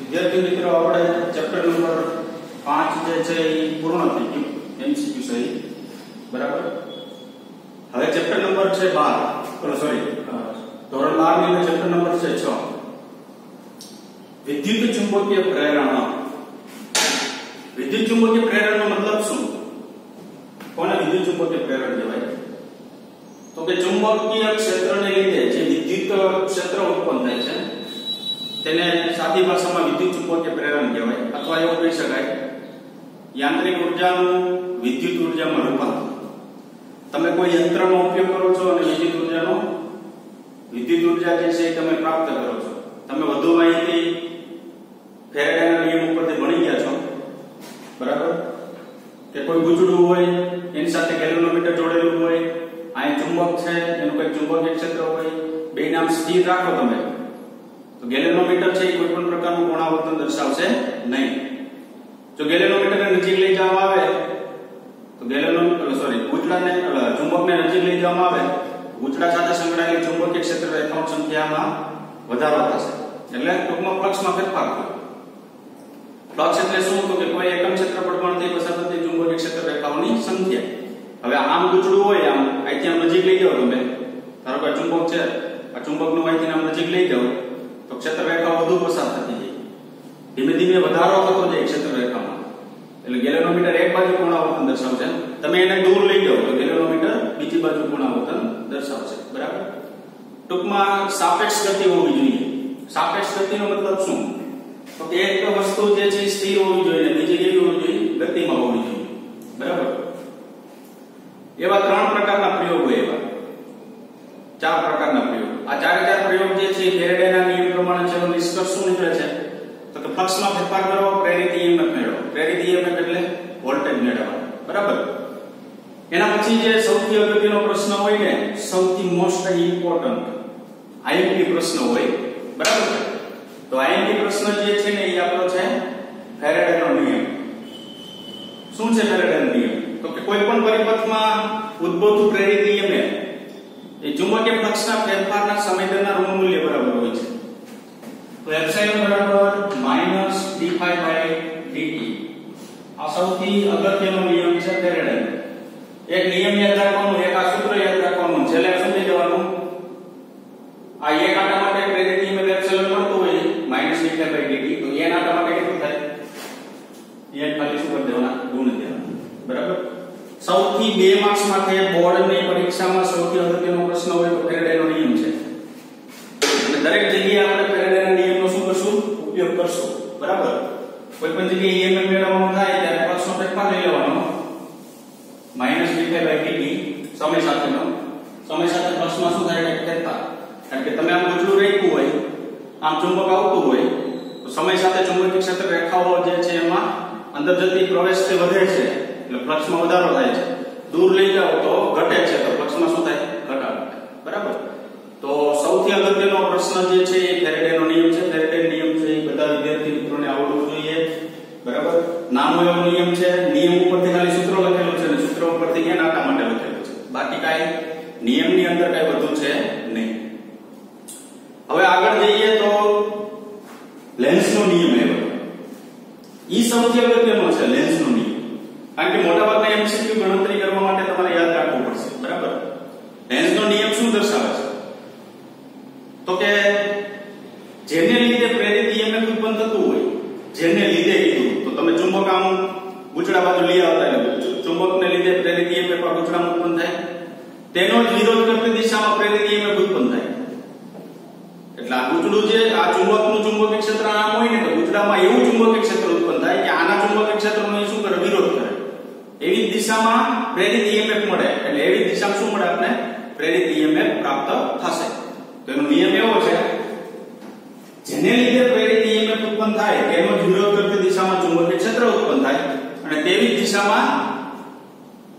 विद्यार्थी मित्रों આપણે ચેપ્ટર નંબર 5 જે છે એ પૂર્ણ થઈ ગયું એમસીક્યુ સહિત બરાબર। હવે ચેપ્ટર નંબર છે 12 સોરી ધોરણ 12 ની ચેપ્ટર નંબર છે 6 વિદ્યુત ચુંબકીય પ્રેરણ। વિદ્યુત ચુંબકીય પ્રેરણનો મતલબ શું? કોને વિદ્યુત ચુંબકીય પ્રેરણ કહેવાય? તો કે ચુંબકીય ક્ષેત્રને લીધે જે વિદ્યુત ક્ષેત્ર ઉત્પન્ન થાય છે તેને સાદી ભાષામાં વિદ્યુત ચુંબકીય પ્રેરણ કહેવાય, અથવા એવું કહી શકાય યાંત્રિક ઉર્જાનું વિદ્યુત ઉર્જામાં રૂપાંતર। તમે કોઈ યંત્રનો ઉપયોગ કરો છો અને વિદ્યુત ઉર્જા જે છે તમે પ્રાપ્ત કરો છો। તમે વધુ માહિતી ફેરાડેના નિયમ ઉપરથી ભણી ગયા છો બરાબર, કે કોઈ ગુંચડું હોય એની સાથે ગેલ્વેનોમીટર જોડેલું હોય, અહીં ચુંબક છે એનું કોઈ ચુંબકીય ક્ષેત્ર હોય, બે નામ સ્થિર રાખો તમે તો ગેલ્વેનોમીટર છે એ કોઈ પણ પ્રકારનું કોણાવર્તન દર્શાવશે નહીં। જો ગેલ્વેનોમીટરને નજીક લઈ જવામાં આવે તો ગુંચડાને ચુંબકને નજીક લઈ જવામાં આવે ગુંચડા સાથે સંકળાયેલી ચુંબકીય ક્ષેત્ર રેખાઓની સંખ્યામાં વધારો થશે, એટલે ટૂંકમાં ફ્લક્સમાં ફેરફાર થશે। ફ્લક્સ એટલે શું? તો કે કોઈ એકમ ક્ષેત્રફળમાંથી પસાર થતી ચુંબકીય ક્ષેત્ર રેખાઓની સંખ્યા। હવે આમ ગુંચડું હોય, આમ અહીંથી આમ નજીક લઈ જાવ તમે, ધારો કે ચુંબક છે, આ ચુંબકનું અહીંથી આમ નજીક લઈ જાવ તો ક્ષેત્ર રેખાઓ વધુ પસાર થતી જાય, ધીમે ધીમે વધારો થતો જાય ક્ષેત્ર રેખામાં, એટલે ગેલ્વેનોમીટર એક બાજુ કોણાવર્તન દર્શાવશે, તમે એને દૂર લઈ જાવ તો ગેલ્વેનોમીટર બીજી બાજુ કોણાવર્તન દર્શાવશે બરાબર। ટૂંકમાં સાપેક્ષ ગતિ હોવી જોઈએ। સાપેક્ષ ગતિનો મતલબ શું? તો કે એક વસ્તુ જે છે સ્થિર હોવી જોઈએ, બીજી કેવી હોવી જોઈએ? ગતિમાં હોવી જોઈએ બરાબર। એવા ત્રણ પ્રકારના પ્રયોગો, એવા ચાર પ્રકારના પ્રયોગ, આ ચાર પ્રયોગ જે છે ફેરાડેના નિયમ પ્રમાણે છે નિષ્કર્ષ શું નીકળે છે? તો કે ફ્લક્સમાં ફેરફાર કરો, પ્રેરિત EMF મેળવો। પ્રેરિત EMF એટલે વોલ્ટેજ મેળવવાનો બરાબર। એના પછી જે સૌથી અગત્યનો પ્રશ્ન હોય ને, સૌથી મોસ્ટ ઇમ્પોર્ટન્ટ આઈએમપી પ્રશ્ન હોય બરાબર છે, તો આઈએમપી પ્રશ્ન જે છે ને એ આપણો છે ફેરાડેનો નિયમ। શું છે ફેરાડેનો નિયમ? તો કે કોઈ પણ પરિપથમાં ઉદ્ભવતું પ્રેરિત EMF એ ચુંબકીય ફ્લક્સના ફેરફારના સમય દરના ઋણ મૂલ્ય બરાબર હોય છે। તો એપ્સિલોન બરાબર -d∅/dt આ સૌથી અગત્યનો નિયમ છે ફેરાડેનો। એક નિયમ યાદ રાખવાનો, એક આ સૂત્ર યાદ રાખવાનું, છેલ્લે સમજી જવાનું આ એક આટા માટે પ્રેરિત EMF એપ્સિલોન મળતું હોય -d∅/dt, તો n આટા માટે કેટલું થાય? n ખાલી શું કરી દેવાના? ગુણ દેવાના બરાબર। સૌથી 2 માર્ક્સ માટે બોર્ડની પરીક્ષામાં સૌથી અગત્યનો પ્રશ્ન હોય તો ફેરાડેનો નિયમ છે, અને દરેક જગ્યાએ આપણે ફેરાડેના નિયમનો શું કરશું? ઉપયોગ કરશું બરાબર। કોઈ પણ જગ્યાએ EMF મેળવવાનું થાય ત્યારે ફ્લક્સનો ફેરફાર લઈ લેવાનો -d∅/dt સમય સાથે ફ્લક્સમાં શું થાય? ફેરફાર। કારણ કે તમે આમ ગુંચડું રાખ્યું હોય, આમ ચુંબક આવતું હોય તો સમય સાથે ચુંબકીય ક્ષેત્ર રેખાઓ જે છે એમાં અંદર જતી પ્રવેશથી વધે છે, એટલે ફ્લક્સમાં વધારો થાય છે, દૂર લઈ જાવ તો ઘટે છે, તો ફ્લક્સમાં શું થાય? ઘટાડો બરાબર। તો સૌથી અગત્યનો પ્રશ્ન જે છે એ ફેરાડેનો નિયમ છે। ફેરાડેનો નિયમ છે એ બધા વિદ્યાર્થી મિત્રોને આવડવું જોઈએ બરાબર। નાનો એવો નિયમ છે, નિયમ ઉપરથી ખાલી સૂત્ર લખેલું છે અને સૂત્ર ઉપરથી n આટા માટે લખેલું છે, બાકી કાઈ નિયમની અંદર કાઈ વધુ છે નહીં। હવે આગળ જઈએ તો લેન્સનો નિયમ એવો ઈ સૌથી અગત્યનો છે, લેન્સનો નિયમ। કારણ કે મોટાભાગના એમસીક્યુ ગણતરી કરવા માટે તમારે યાદ રાખવું પડશે બરાબર। લેન્સનો નિયમ શું દર્શાવે છે? તો કે જેને લીધે પ્રેરિત EMF ઉત્પન્ન થતું હોય, જેને લીધે કીધું તો તમે ચુંબક આમ ગુંચડા બાજુ લઈ આવતા, ચુંબકને લીધે પ્રેરિત EMF આ ગુંચડામાં ઉત્પન્ન થાય, તેનો જ વિરોધ કરતી દિશામાં પ્રેરિત EMF ઉત્પન્ન થાય। એટલે આ ગુંચડું છે, આ ચુંબકનું ચુંબકીય ક્ષેત્ર આમ હોય ને તો ગુંચડામાં એવું ચુંબકીય ક્ષેત્ર ઉત્પન્ન થાય કે આના ચુંબકીય ક્ષેત્રનો એ શું કરે? વિરોધ કરે। એવી દિશામાં પ્રેરિત EMF મળે, એટલે એવી દિશામાં શું મળે? આપણે પ્રેરિત EMF પ્રાપ્ત થશે। તો એનો નિયમ એવો છે, જેને લીધે પ્રેરિત EMF ઉત્પન્ન થાય તેનો જ વિરોધ કરતી દિશામાં ચુંબકીય ક્ષેત્ર ઉત્પન્ન થાય અને તેવી જ દિશામાં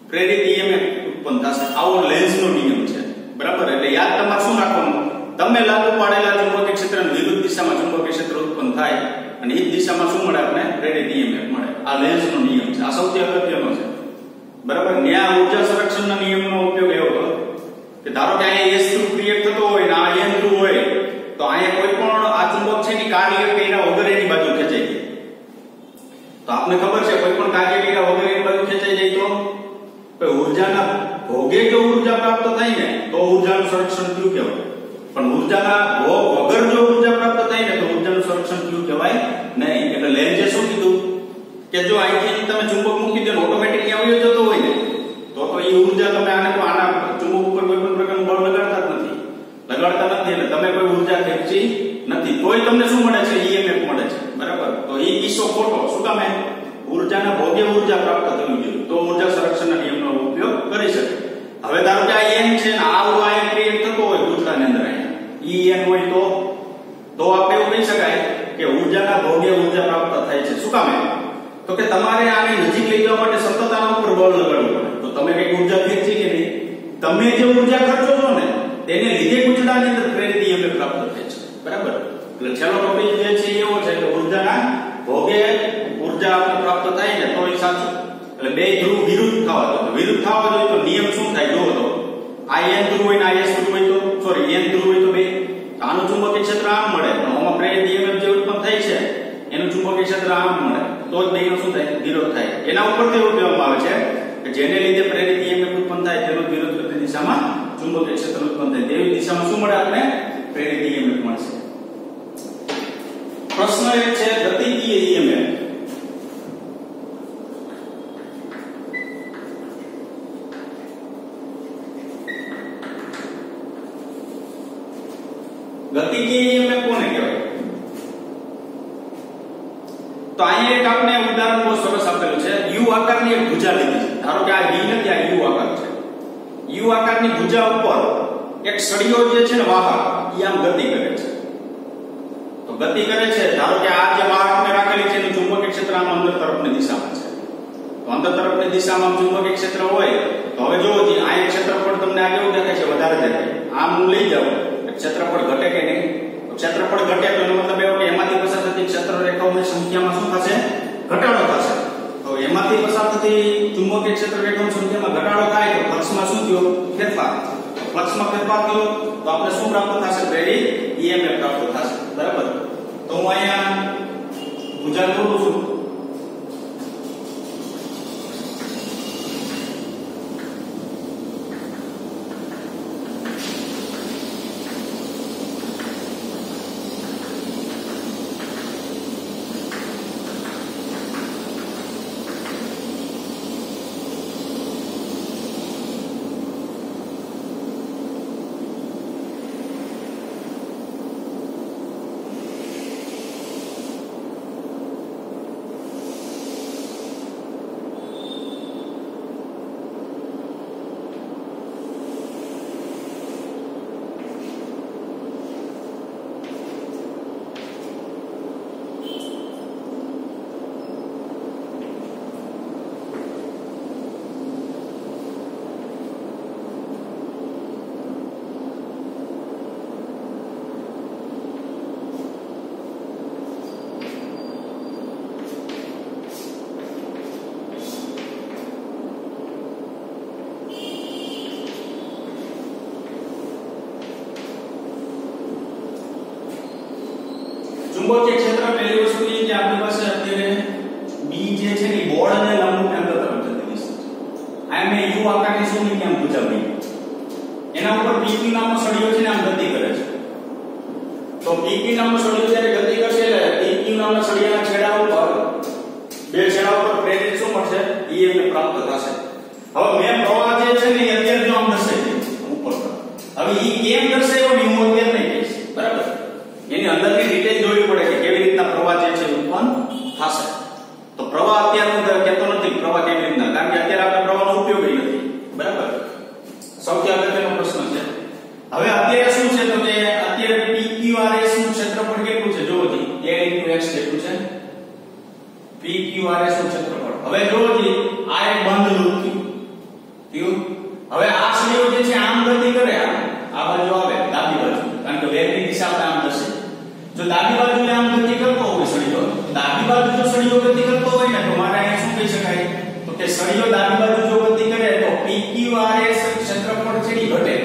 પ્રેરિત EMF ઉત્પન્ન થશે। આવો લેન્સનો નિયમ છે બરાબર। એટલે યાદ તમારે શું રાખવાનું? તમે લાગુ પાડેલા ચુંબકીય ક્ષેત્રની વિરુદ્ધ દિશામાં ચુંબકીય ક્ષેત્ર ઉત્પન્ન થાય અને એ જ દિશામાં શું મળે? આપણે પ્રેરિત EMF મળે। આ લેન્સનો નિયમ છે, આ સૌથી અગત્યનો છે બરાબર। ન્યા ઊર્જા સંરક્ષણના નિયમનો ઉપયોગ એવો કરો કે ધારો કે અહીંયા S ધ્રુવ ક્રિએટ થતો હોય ને આ N ધ્રુવ હોય, તો અહીંયા કોઈ પણ આ ચુંબક છે ને કાર્ય કર્યા વગર એની બાજુ ખેંચાઈ ગઈ. તો આપને ખબર છે કોઈ પણ કાર્યક્રિયા વગર એની બાજુ ખેંચાઈ જાય તો ઊર્જાના ભોગે જો ઊર્જા પ્રાપ્ત થાય ને તો ઊર્જાનું સંરક્ષણ થયું કહેવાય. પણ ઊર્જાના ભોગ વગર જો ઊર્જા પ્રાપ્ત થાય ને તો ઊર્જાનું સંરક્ષણ થયું કહેવાય નહીં. એટલે લેન્ઝે શું કીધું કે જો અહીંથી તમે ચુંબક મૂકી દો ઓટોમેટિક આવી જતો હોય ને તો એ ઊર્જા તમે આના ચુંબક ઉપર કોઈ પણ પ્રકારનું બળ લગાડતા નથી એટલે તમે કોઈ ઊર્જા ખેંચી નથી. તોય તમને શું મળે છે? ઈએમએફ મળે છે. બરાબર. તો એ કિસ્સો ખોટો. શું કામ? ઊર્જાના ભોગે ઊર્જા પ્રાપ્ત થવી જોઈએ તો ઊર્જા સંરક્ષણના નિયમનો ઉપયોગ કરી શકે. હવે ધારો કે આ n છે ને આ આયન ક્રિએટ થતો હોય ગુચડાની અંદર અહીંયા En હોય તો આપણે એવું કહી શકાય કે ઊર્જાના ભોગે ઊર્જા પ્રાપ્ત થાય છે. શું કામ? તો કે તમારે આને નજીક લઈ જવા માટે સતત આના ઉપર બળ લગાડવું પડે. તો તમે કઈ ઊર્જા ખેંચી કે નહીં? તમે જે ઊર્જા ખર્ચો છો ને તેને લીધે ગુચડાની અંદર પ્રેરિત EMF પ્રાપ્ત થાય છે. બરાબર. એટલે છેલ્લો ટોપિક જે છે એવો છે કે ઊર્જાના ભોગે ઊર્જા આપણે પ્રાપ્ત થાય ને તો એ સાચું. એટલે બે ધ્રુવ વિરુદ્ધ થવા જોઈએ તો નિયમ શું થાય? જુઓ તો આ n ધ્રુવ હોય ને આ s ધ્રુવ હોય તો સોરી n ધ્રુવ હોય તો બે આનું ચુંબકીય ક્ષેત્ર આમ મળે પણ આમાં પ્રેરિત EMF જે ઉત્પન્ન થાય છે એનું ચુંબકીય ક્ષેત્ર આમ મળે તો જ બેનો શું થાય? વિરોધ થાય. એના ઉપરથી એવું કહેવામાં આવે છે કે જેને લીધે પ્રેરિત EMF ઉત્પન્ન થાય તેનો વિરોધ કરતી દિશામાં ચુંબકીય ક્ષેત્ર ઉત્પન્ન થાય. તેવી દિશામાં શું મળે? આપણે પ્રેરિત EMF મળશે. પ્રશ્ન એ છે ગતિકીય EMF. ગતિકીય EMF કોને કહેવાય? તો અહીંયા એક આપણે ઉદાહરણ બહુ સરસ આપેલું છે. U આકારની એક ભુજા લીધી છે. ધારો કે આ V નથી, આ U આકાર છે. U આકારની ભુજા ઉપર એક સળિયો જે છે ને વાહક એ આમ ગતિ કરે છે. તો ગતિ કરે છે. ધારો કે આ જે વાહકને રાખેલી છે એનું ચુંબકીય ક્ષેત્ર આમ અંદર તરફની દિશામાં છે. તો અંદર તરફની દિશામાં ચુંબકીય ક્ષેત્ર હોય તો હવે જોવો જે આ ક્ષેત્રફળ તમને આ કેવું દેખાય છે? વધારે દેખાય. આમ હું લઈ જાઉં ક્ષેત્રફળ ઘટે કે નહીં? તો ક્ષેત્રફળ ઘટે તો એનો મતલબ એવો કે એમાંથી પસાર થતી ક્ષેત્ર રેખાઓની સંખ્યામાં શું થશે? ઘટાડો થશે. તો એમાંથી પસાર થતી ચુંબકીય ક્ષેત્ર રેખાઓની સંખ્યામાં ઘટાડો થાય તો ફ્લક્સમાં શું થયો? ફેરફાર. ફ્લક્સમાં ફેરફાર થયો તો આપણે શું પ્રાપ્ત થશે? પ્રેરિત EMF પ્રાપ્ત થશે. બરાબર. તો હું અહીંયા ભુજા દોરું છું. ચુંબકીય ક્ષેત્ર પહેલી વસ્તુ એ કે આપણી પાસે અત્યારે B જે છે ને બોર્ડ અને લંબ કેન્દ્ર તરફ જતી દિશા છે. આ મેં U આકારની શું ની કેમ પૂછાવી એના ઉપર PQ નામનો સળિયો છે ને આમ ગતિ કરે છે. તો PQ નામનો સળિયો જ્યારે ગતિ કરશે એટલે PQ નામના સળિયાના છેડા ઉપર બે છેડા ઉપર પ્રેરિત શું મળશે? EMF પ્રાપ્ત થશે. હવે મેં પ્રવાહ જે છે ને એ અત્યારે જો આમ દર્શાવી ઉપર. હવે એ કેમ દર્શાવ્યો ને હું અત્યારે નહીં કહીશ. બરાબર. એની અંદરની ડિટેલ જોવી પડે કે કેવી રીતના પ્રવાહ જે છે ઉત્પન્ન થશે. તો પ્રવાહ અત્યારે હું કહેતો નથી પ્રવાહ કેવી રીતના, કારણ કે અત્યારે આપણે પ્રવાહનો ઉપયોગ નથી. બરાબર. સૌથી અગત્યનો પ્રશ્ન છે. હવે અત્યારે શું છે તો કે અત્યારે PQRS નું ક્ષેત્રફળ કેટલું છે? જોવો જી A * x જેટલું છે PQRS નું ક્ષેત્રફળ. હવે જોવો જી આ એક બંધ લૂપ થયું. હવે આ સળિયો જે છે આમ ગતિ કરે આ બાજુ આવે ડાબી બાજુ, કારણ કે વેગની દિશા આપણે આમ થશે. જો ડાબી બાજુ આમ ગતિ કરતો હોય સળિયો, ડાબી બાજુ જો સળિયો ગતિ કરતો હોય ને તો મારે અહીંયા શું કહી શકાય તો કે સળિયો ડાબી બાજુ જો ગતિ કરે તો PQRS ક્ષેત્રફળ છે એ ઘટે.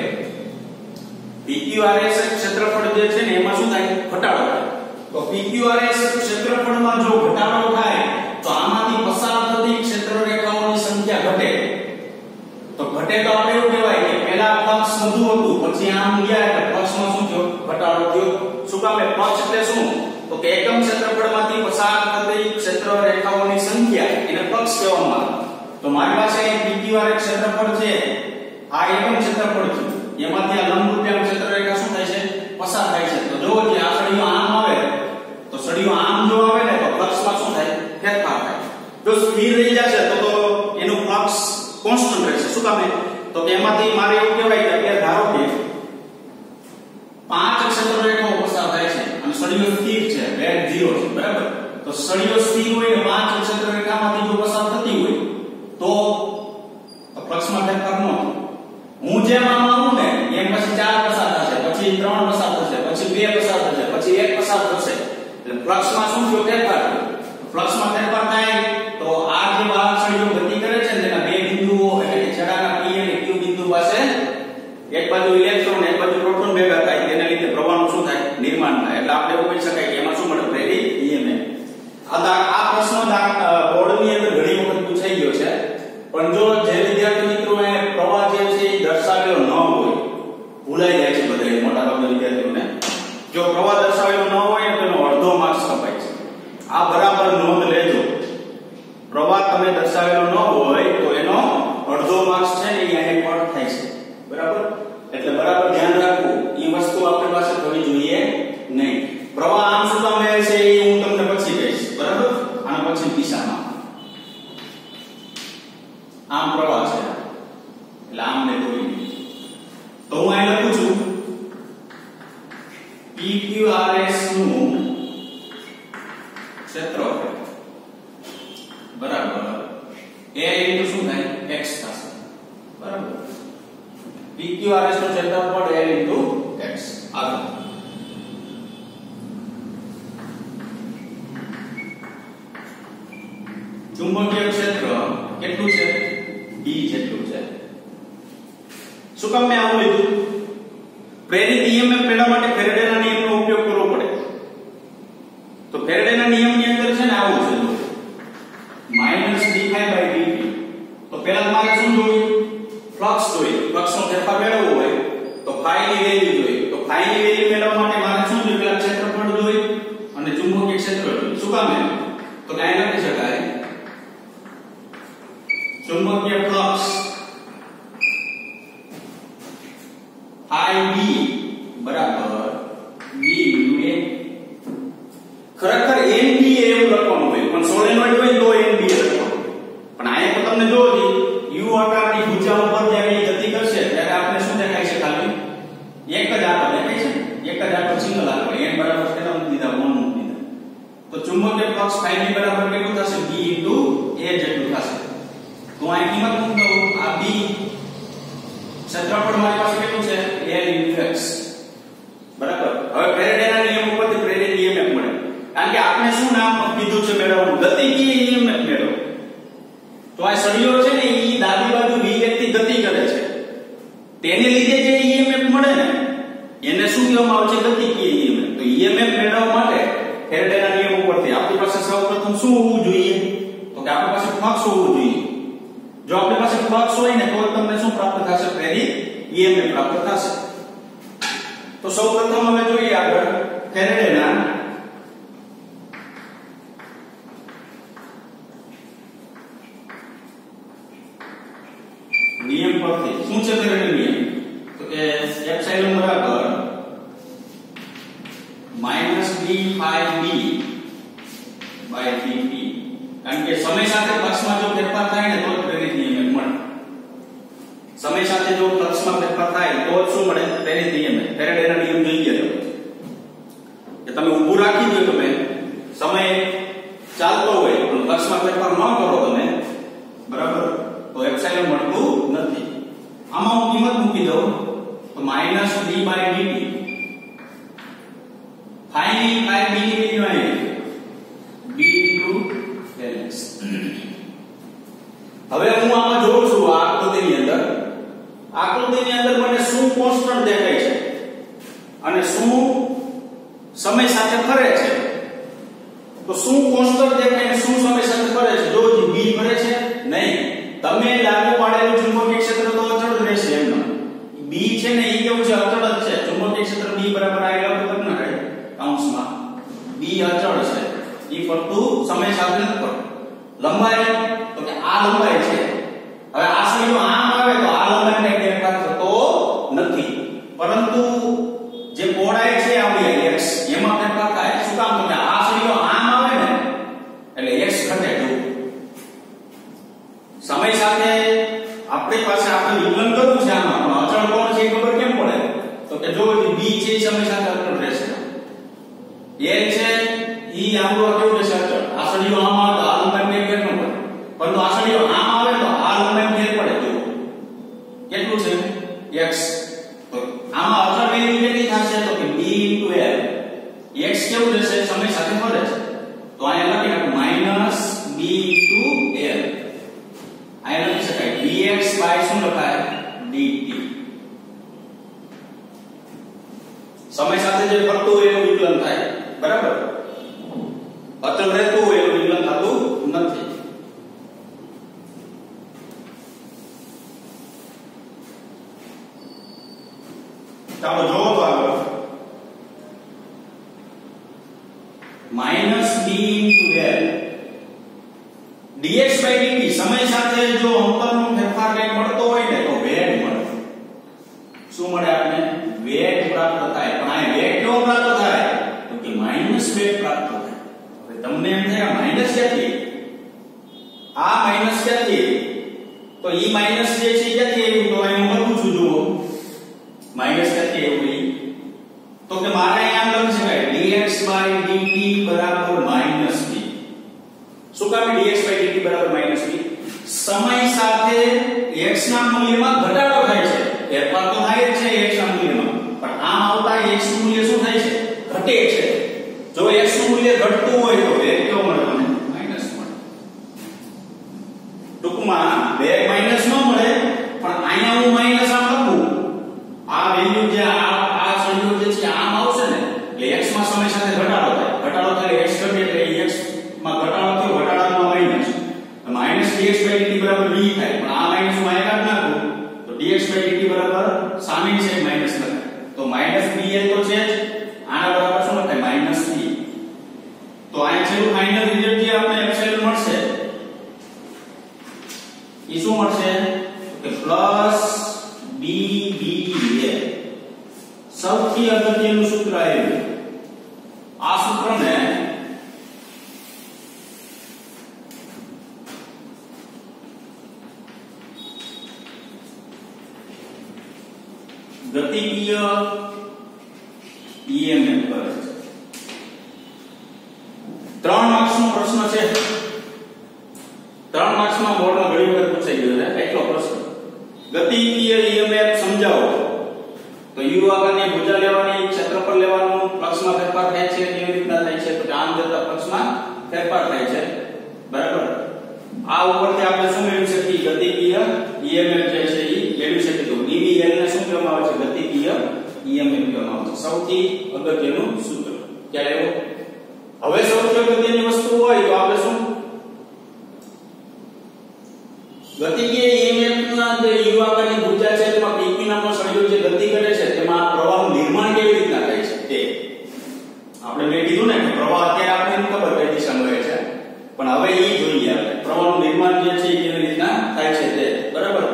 PQRS ક્ષેત્રફળ જે છે ને એમાં શું થાય? ઘટાડો થાય. તો PQRS ક્ષેત્રફળમાં ક્ષેત્રફળમાં જો ઘટાડો થાય તો આમાંથી પસાર થતી ક્ષેત્ર રેખાઓની સંખ્યા ઘટે. તો ઘટે તો આપણે એવું કહેવાય કે પહેલા પક્ષ વધુ હતું, પછી આમ ગયા એટલે પક્ષમાં શું થયો? ઘટાડો થયો. શું કામ? પક્ષ એટલે શું? તો કે એકમ ક્ષેત્રફળમાંથી પસાર થતી ક્ષેત્ર રેખાઓની સંખ્યા એને પક્ષ કહેવામાં આવે. તો મારી પાસે એક PQR ક્ષેત્રફળ છે, આ એકમ ક્ષેત્રફળ છે, એમાંથી આ લંબરૂપ ક્ષેત્ર રેખા શું થાય છે? પસાર થાય છે. તો જો જે આ સળિયો આમ આવે તો સળિયો આમ જો આવે ને તો ફ્લક્સમાં શું થાય? ફેરફાર થાય. જો સ્થિર રહી જશે તો એનું ફ્લક્સ કોન્સ્ટન્ટ રહેશે. શું કામ? તો કે એમાંથી મારે એવું કહેવાય કે અત્યારે ધારો કે 5 ક્ષેત્ર રેખાઓ પસાર થાય છે અને સળિયો સ્થિર છે, વેગ 0 છે, બરાબર? તો સળિયો સ્થિર હોય ને 5 ક્ષેત્ર રેખામાંથી જો પસાર થતી હોય તો ફ્લક્સમાં ફેરફાર ન થાય. હું જેમ આમ આવું ને એમ પછી 4 પસાર થશે, પછી 3 પસાર થશે, પછી 2 પસાર થશે, પછી 1 પસાર થશે. એટલે ફ્લક્સમાં શું થયો? ફેરફાર. ફ્લક્સમાં ફેરફાર થાય તો આ જે વાહક સળિયો ગતિ કરે છે તેના બે બિંદુઓ એટલે કે છેડાના P અને Q બિંદુ પાસે એક બાજુ ઇલેક્ટ્રોન એક બાજુ પ્રોટોન ભેગા થાય, તેના લીધે પ્રવાહનું શું થાય? નિર્માણ થાય. એટલે આપણે એવું કહી શકાય કે એમાં શું મળે? પ્રેરિત EMF. આ પ્રશ્ન બોર્ડની અંદર ઘણી વખત પૂછાઈ ગયો છે, પણ જો જે વિદ્યાર્થી મિત્રોએ પ્રવાહ જે છે એ દર્શાવેલો ન હોય, ભૂલાઈ જાય છે બધા મોટા ભાગના વિદ્યાર્થીઓને. જો પ્રવાહ દર્શાવેલો ન હોય તો એનો અડધો માર્ક્સ કપાય છે. આ બરાબર નોંધ લેજો. પ્રવાહ તમે દર્શાવેલો ન હોય તો એનો અડધો માર્ક્સ છે ને એ અહીં કટ થાય છે, બરાબર? એટલે બરાબર ધ્યાન રાખવું. એ વસ્તુ આપણી પાસે થવી જોઈએ નહીં. પ્રવાહ આમ શું કામ રહે છે એ હું તમને પછી કહીશ, બરાબર? આના પછી દિશામાં આમ પ્રવાહ છે એટલે આમ ને દોરી. તો હું અહીં લખું છું PQRS નું ક્ષેત્રફળ બરાબર A ઇન્ટુ શું થાય? x થશે, બરાબર? PQRS નું ક્ષેત્રફળ A ઇન્ટુ x. આગળ ચુંબકીય ક્ષેત્ર કેટલું છે? D જેટલું છે. શું કામ મેં આવું લીધું? પ્રેરિત EMF મેળવવા માટે ફેરેડેના નિયમનો ઉપયોગ કરવો પડે. તો ફેરેડેના નિયમની અંદર છે ને આવું છે, -dϕ/dt. તો પહેલા મારે શું જોઈએ? ફ્લક્સ જોઈએ. ફ્લક્સનો ફેરફાર મેળવવો હોય તો ફાઈ ની વેલ્યુ જોઈએ. તો ફાઈ ની વેલ્યુ મેળવવા માટે મારે શું જોઈએ? પહેલા ક્ષેત્રફળ જોઈએ અને ચુંબકીય ક્ષેત્ર જોઈએ. શું કામ? તો કાઈ લખી શકાય ચુંબકીય ફ્લક્સ φb બરાબર b × a. ખરેખર nb એવું લખવાનું હોય, પણ સોલેનોઇડ હોય તો nb લખવાનું. પણ આયા તો તમને જો u આકારની ભુજા ઉપર જ્યારે ગતિ કરશે ત્યારે આપણે શું દેખાય છે? ખાલી એક જ આકાર દેખાય છે, એક જ આકાર સિંગલ આકાર. n બરાબર કેટલા મૂકી દીધા? 1 મૂકી દીધા. તો ચુંબકીય ફ્લક્સ φb બરાબર કેટલું થશે? b × a જેટલું થશે. તો આ કિંમત મૂકી દઉં. આ b ક્ષેત્રફળ મારી પાસે કેટલું છે? L × x, બરાબર? હવે ફેરેડેના નિયમ ઉપરથી પ્રેરિત EMF મળે. કારણ કે આપણે શું નામ કીધું છે મેળવવાનું? ગતિકીય EMF મેળવો. તો આ સળિયો છે ને એ ડાબી બાજુ v વેગથી ગતિ કરે છે, તેને લીધે જે EMF મળે ને એને શું કહેવામાં આવે છે? ગતિકીય EMF. તો EMF મેળવવા માટે ફેરેડેના નિયમ ઉપરથી આપણી પાસે સૌપ્રથમ શું હોવું જોઈએ? તો કે આપણી પાસે ફ્લક્સ હોવું જોઈએ. જો આપણી પાસે ફ્લક્સ હોય ને તો તમને શું પ્રાપ્ત થશે? પ્રેરિત EMF પ્રાપ્ત થશે. તો સૌપ્રથમ અમે જોઈએ આગળ ફેરેડેના નિયમ પરથી. શું છે ફેરેડેનો નિયમ? તો કે એપ્સિલોન બરાબર -dϕb/dt. કારણ કે સમય સાથે ફ્લક્સમાં જો ફેરફાર થાય ને તો પ્રેરિત EMF મળે. સમય સાથે જો ફ્લક્સમાં ફેરફાર થાય તો શું મળે? પ્રેરિત EMF. ફેરેડેના નિયમ જોઈ ગયા કે તમે ઊભું રાખી દો, તમે સમય ચાલતો હોય પણ ફ્લક્સમાં ફેરફાર ન કરો તમે, બરાબર, તો એપ્સિલોન મળતું નથી. આમાં હું કિંમત મૂકી દઉં તો -d/dt. ફાઈ b ની વેલ્યુ આવી b × Lx. હવે હું આમાં જોઉં છું આ આકૃતિની અંદર મને શું કોન્સ્ટન્ટ દેખાય છે અને શું સમય સાથે ફરે છે? તો શું કોન્સ્ટન્ટ દેખાય ને શું સમય સાથે ફરે છે? જો બી ફરે છે નહીં, તમે લાગુ પાડેલું ચુંબકીય ક્ષેત્ર તો અચળ જ રહેશે એમનો. બી છે ને એ કેવું છે? અચળ જ છે. ચુંબકીય ક્ષેત્ર બી બરાબર આ લખો ને કૌંસમાં બી અચળ છે. ઈ ફરતું સમય સાથે નથી ફરતું. લંબાઈ તો કે આ લંબાઈ છે. હવે આ સળિયો આમ આવે તો આ લંબાઈને ફેરફાર થતો નથી, પરંતુ જે પહોળાઈ છે આપણી x એમાં ફેરફાર થાય. શું કામ? તો કે આ સળિયો આમ આવે ને એટલે x ઘટે. જો સમય સાથે આપણી પાસે આપણે વિકલન કરવું છે આમાં, પણ અચળ કોણ છે એ ખબર કેમ પડે? તો કે જો b છે એ સમય સાથે અચળ રહેશે, l છે ઈ આપણો કેવું રહેશે? અચળ. આ સળિયો આમ આવે તો આ લંબાઈ ફેર ન પડે, પરંતુ આ સળિયો આમ આવે તો આ લંબાઈ ફેર પડે. જો કેટલું છે? x. તો આમાં અચળ વેલ્યુ કેટલી થશે? તો કે b * l. x કેવું રહેશે? સમય સાથે ફરે છે. તો અહીંયા લખી નાખો -b * l. અહીંયા લખી શકાય dx / શું લખાય? dt. સમય સાથે જે ફરતું હોય એનું વિકલન થાય, બરાબર? અચળ રહેતું હોય એનું વિકલન થતું નથી. ચાલો જોવો તો આગળ -b * l dx / dt. સમય સાથે જો અંતરનો ફેરફાર કંઈ મળતો હોય ને તો વેગ મળે. શું મળે આપણે? વેગ પ્રાપ્ત થાય. પણ આ વેગ કેવો પ્રાપ્ત થાય? તો કે માઈનસ વેગ પ્રાપ્ત થાય. હવે તમને એમ થાય માઈનસ ક્યાંથી? આ માઈનસ ક્યાંથી? તો ઈ માઈનસ જે છે ક્યાંથી આવ્યું? તો અહીં હું લખું છું, જુઓ માઈનસ ક્યાંથી આવ્યું? તો કે મારે અહીંયા આમ લખી શકાય dx / dt બરાબર -b. શું કામ dx / dt બરાબર -b? સમય સાથે x ના મૂલ્યમાં ઘટાડો થાય છે. ફેરફાર તો થાય જ છે x ના મૂલ્યમાં, પણ આમ આવતા x નું મૂલ્ય શું થાય છે? ઘટે છે. જો x નું મૂલ્ય ઘટતું હોય તો વેગ કેવો મળે? માઈનસ મળે. ટૂંકમાં વેગ માઈનસ ન મળે, પણ અહીંયા હું માઈનસ આમ લખું, આ વેલ્યુ જે આ સળિયો જે છે આમ આવશે ને એટલે x માં સમય સાથે ઘટાડો થાય. ઘટાડો થાય x ઘટે એટલે x માં ઘટાડો થયો, ઘટાડામાં માઈનસ dx / dt બરાબર b થાય. પણ આ માઈનસ માં એક કાઢ નાખું તો dx / dt બરાબર સામે છે માઈનસ લખાય. તો -bl તો છે જ, આના બરાબર શું લખાય? -b. તો આ છેલ્લું ફાઇનલ રિઝલ્ટ જે આપણે એપ્સિલોન મળશે એ શું મળશે? કે +bbl. સૌથી અગત્યનું સૂત્ર આવ્યું. આ સૂત્રને ગતિકીય EMF કરે છે. 3 માર્ક્સનો પ્રશ્ન છે. 3 માર્ક્સમાં બોર્ડમાં ઘણી વખત પૂછાઈ ગયો છે એટલો પ્રશ્ન. ગતિકીય EMF સમજાવો. તો u આગળની ભુજા લેવાની, ક્ષેત્રફળ લેવાનું, ફ્લક્સમાં ફેરફાર થાય છે કેવી રીતના થાય છે? તો આમ જતા ફ્લક્સમાં ફેરફાર થાય છે, બરાબર? આ ઉપરથી આપણે શું મેળવી શકીએ? ગતિકીય EMF જે છે એ મેળવી શકીએ. તો BBL ને શું કહેવામાં આવે છે? ગતિકીય EMF કહેવામાં આવે છે. સૌથી અગત્યનું સૂત્ર. ક્યારે એવું? હવે સૌથી અગત્યની વસ્તુ હોય તો આપણે શું? ગતિકીય EMF ના જે u આગળની ભુજા છે તેમાં PQ નામનો સળિયો જે ગતિ કરે છે તેમાં પ્રવાહનું નિર્માણ કેવી રીતના થાય છે તે આપણે મેં કીધું ને કે પ્રવાહ અત્યારે આપણને ખબર કઈ દિશામાં વહે છે, પણ હવે એ જોઈએ આપણે પ્રવાહનું નિર્માણ જે છે એ કેવી રીતના થાય છે તે, બરાબર?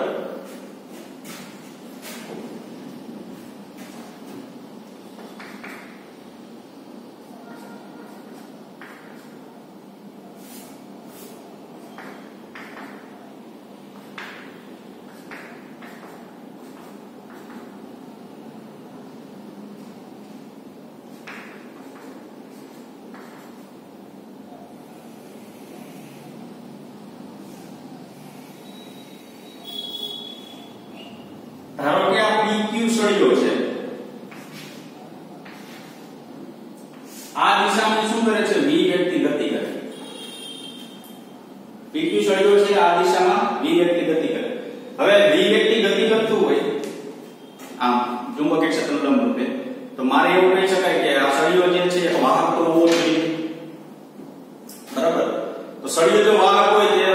ધારો કે આ PQ સળિયો છે, આ દિશામાં શું કરે છે? v વેગથી ગતિ કરે. PQ સળિયો છે આ દિશામાં v વેગથી ગતિ કરે. હવે v વેગથી ગતિ કરતું હોય આમ ચુંબકીય ક્ષેત્ર લંબરૂપે, તો મારે એવું કહી શકાય કે આ સળિયો જે છે વાહક તો હોવો જોઈએ, સળિયો જો વાહક હોય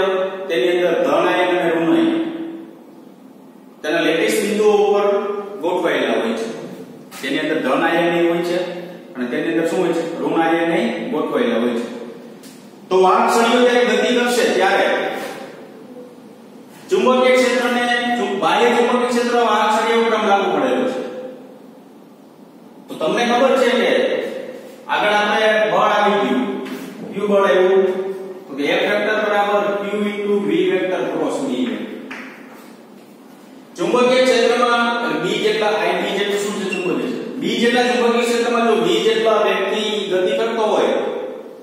તેની અંદર ધન આયન અને ઋણ આયન તેના લેટિસ બિંદુઓ ઉપર ગોઠવાયેલા હોય છે. તેની અંદર ધન આયન હોય છે અને તેની અંદર શું હોય છે? ઋણ આયન ગોઠવાયેલા હોય છે. તો વાહક સળિયો જ્યારે ગતિ કરશે ત્યારે ચુંબકીય ક્ષેત્રને બાહ્ય ચુંબકીય ક્ષેત્ર વાહક સળિયો ઉપર લાગુ પડેલું છે. તો તમને ખબર છે કે આગળ આપણે બળ આવી ગયું, q બળ આવ્યું, તો કે F વેક્ટર બરાબર q * v vector cross b. ચુંબકીય ક્ષેત્રમાં b જેટલા ib જેટલું શું છે? ચુંબકીય છે. b જેટલા ચુંબકીય ક્ષેત્રમાં જો v જેટલા વ્યક્તિ ગતિ કરતો હોય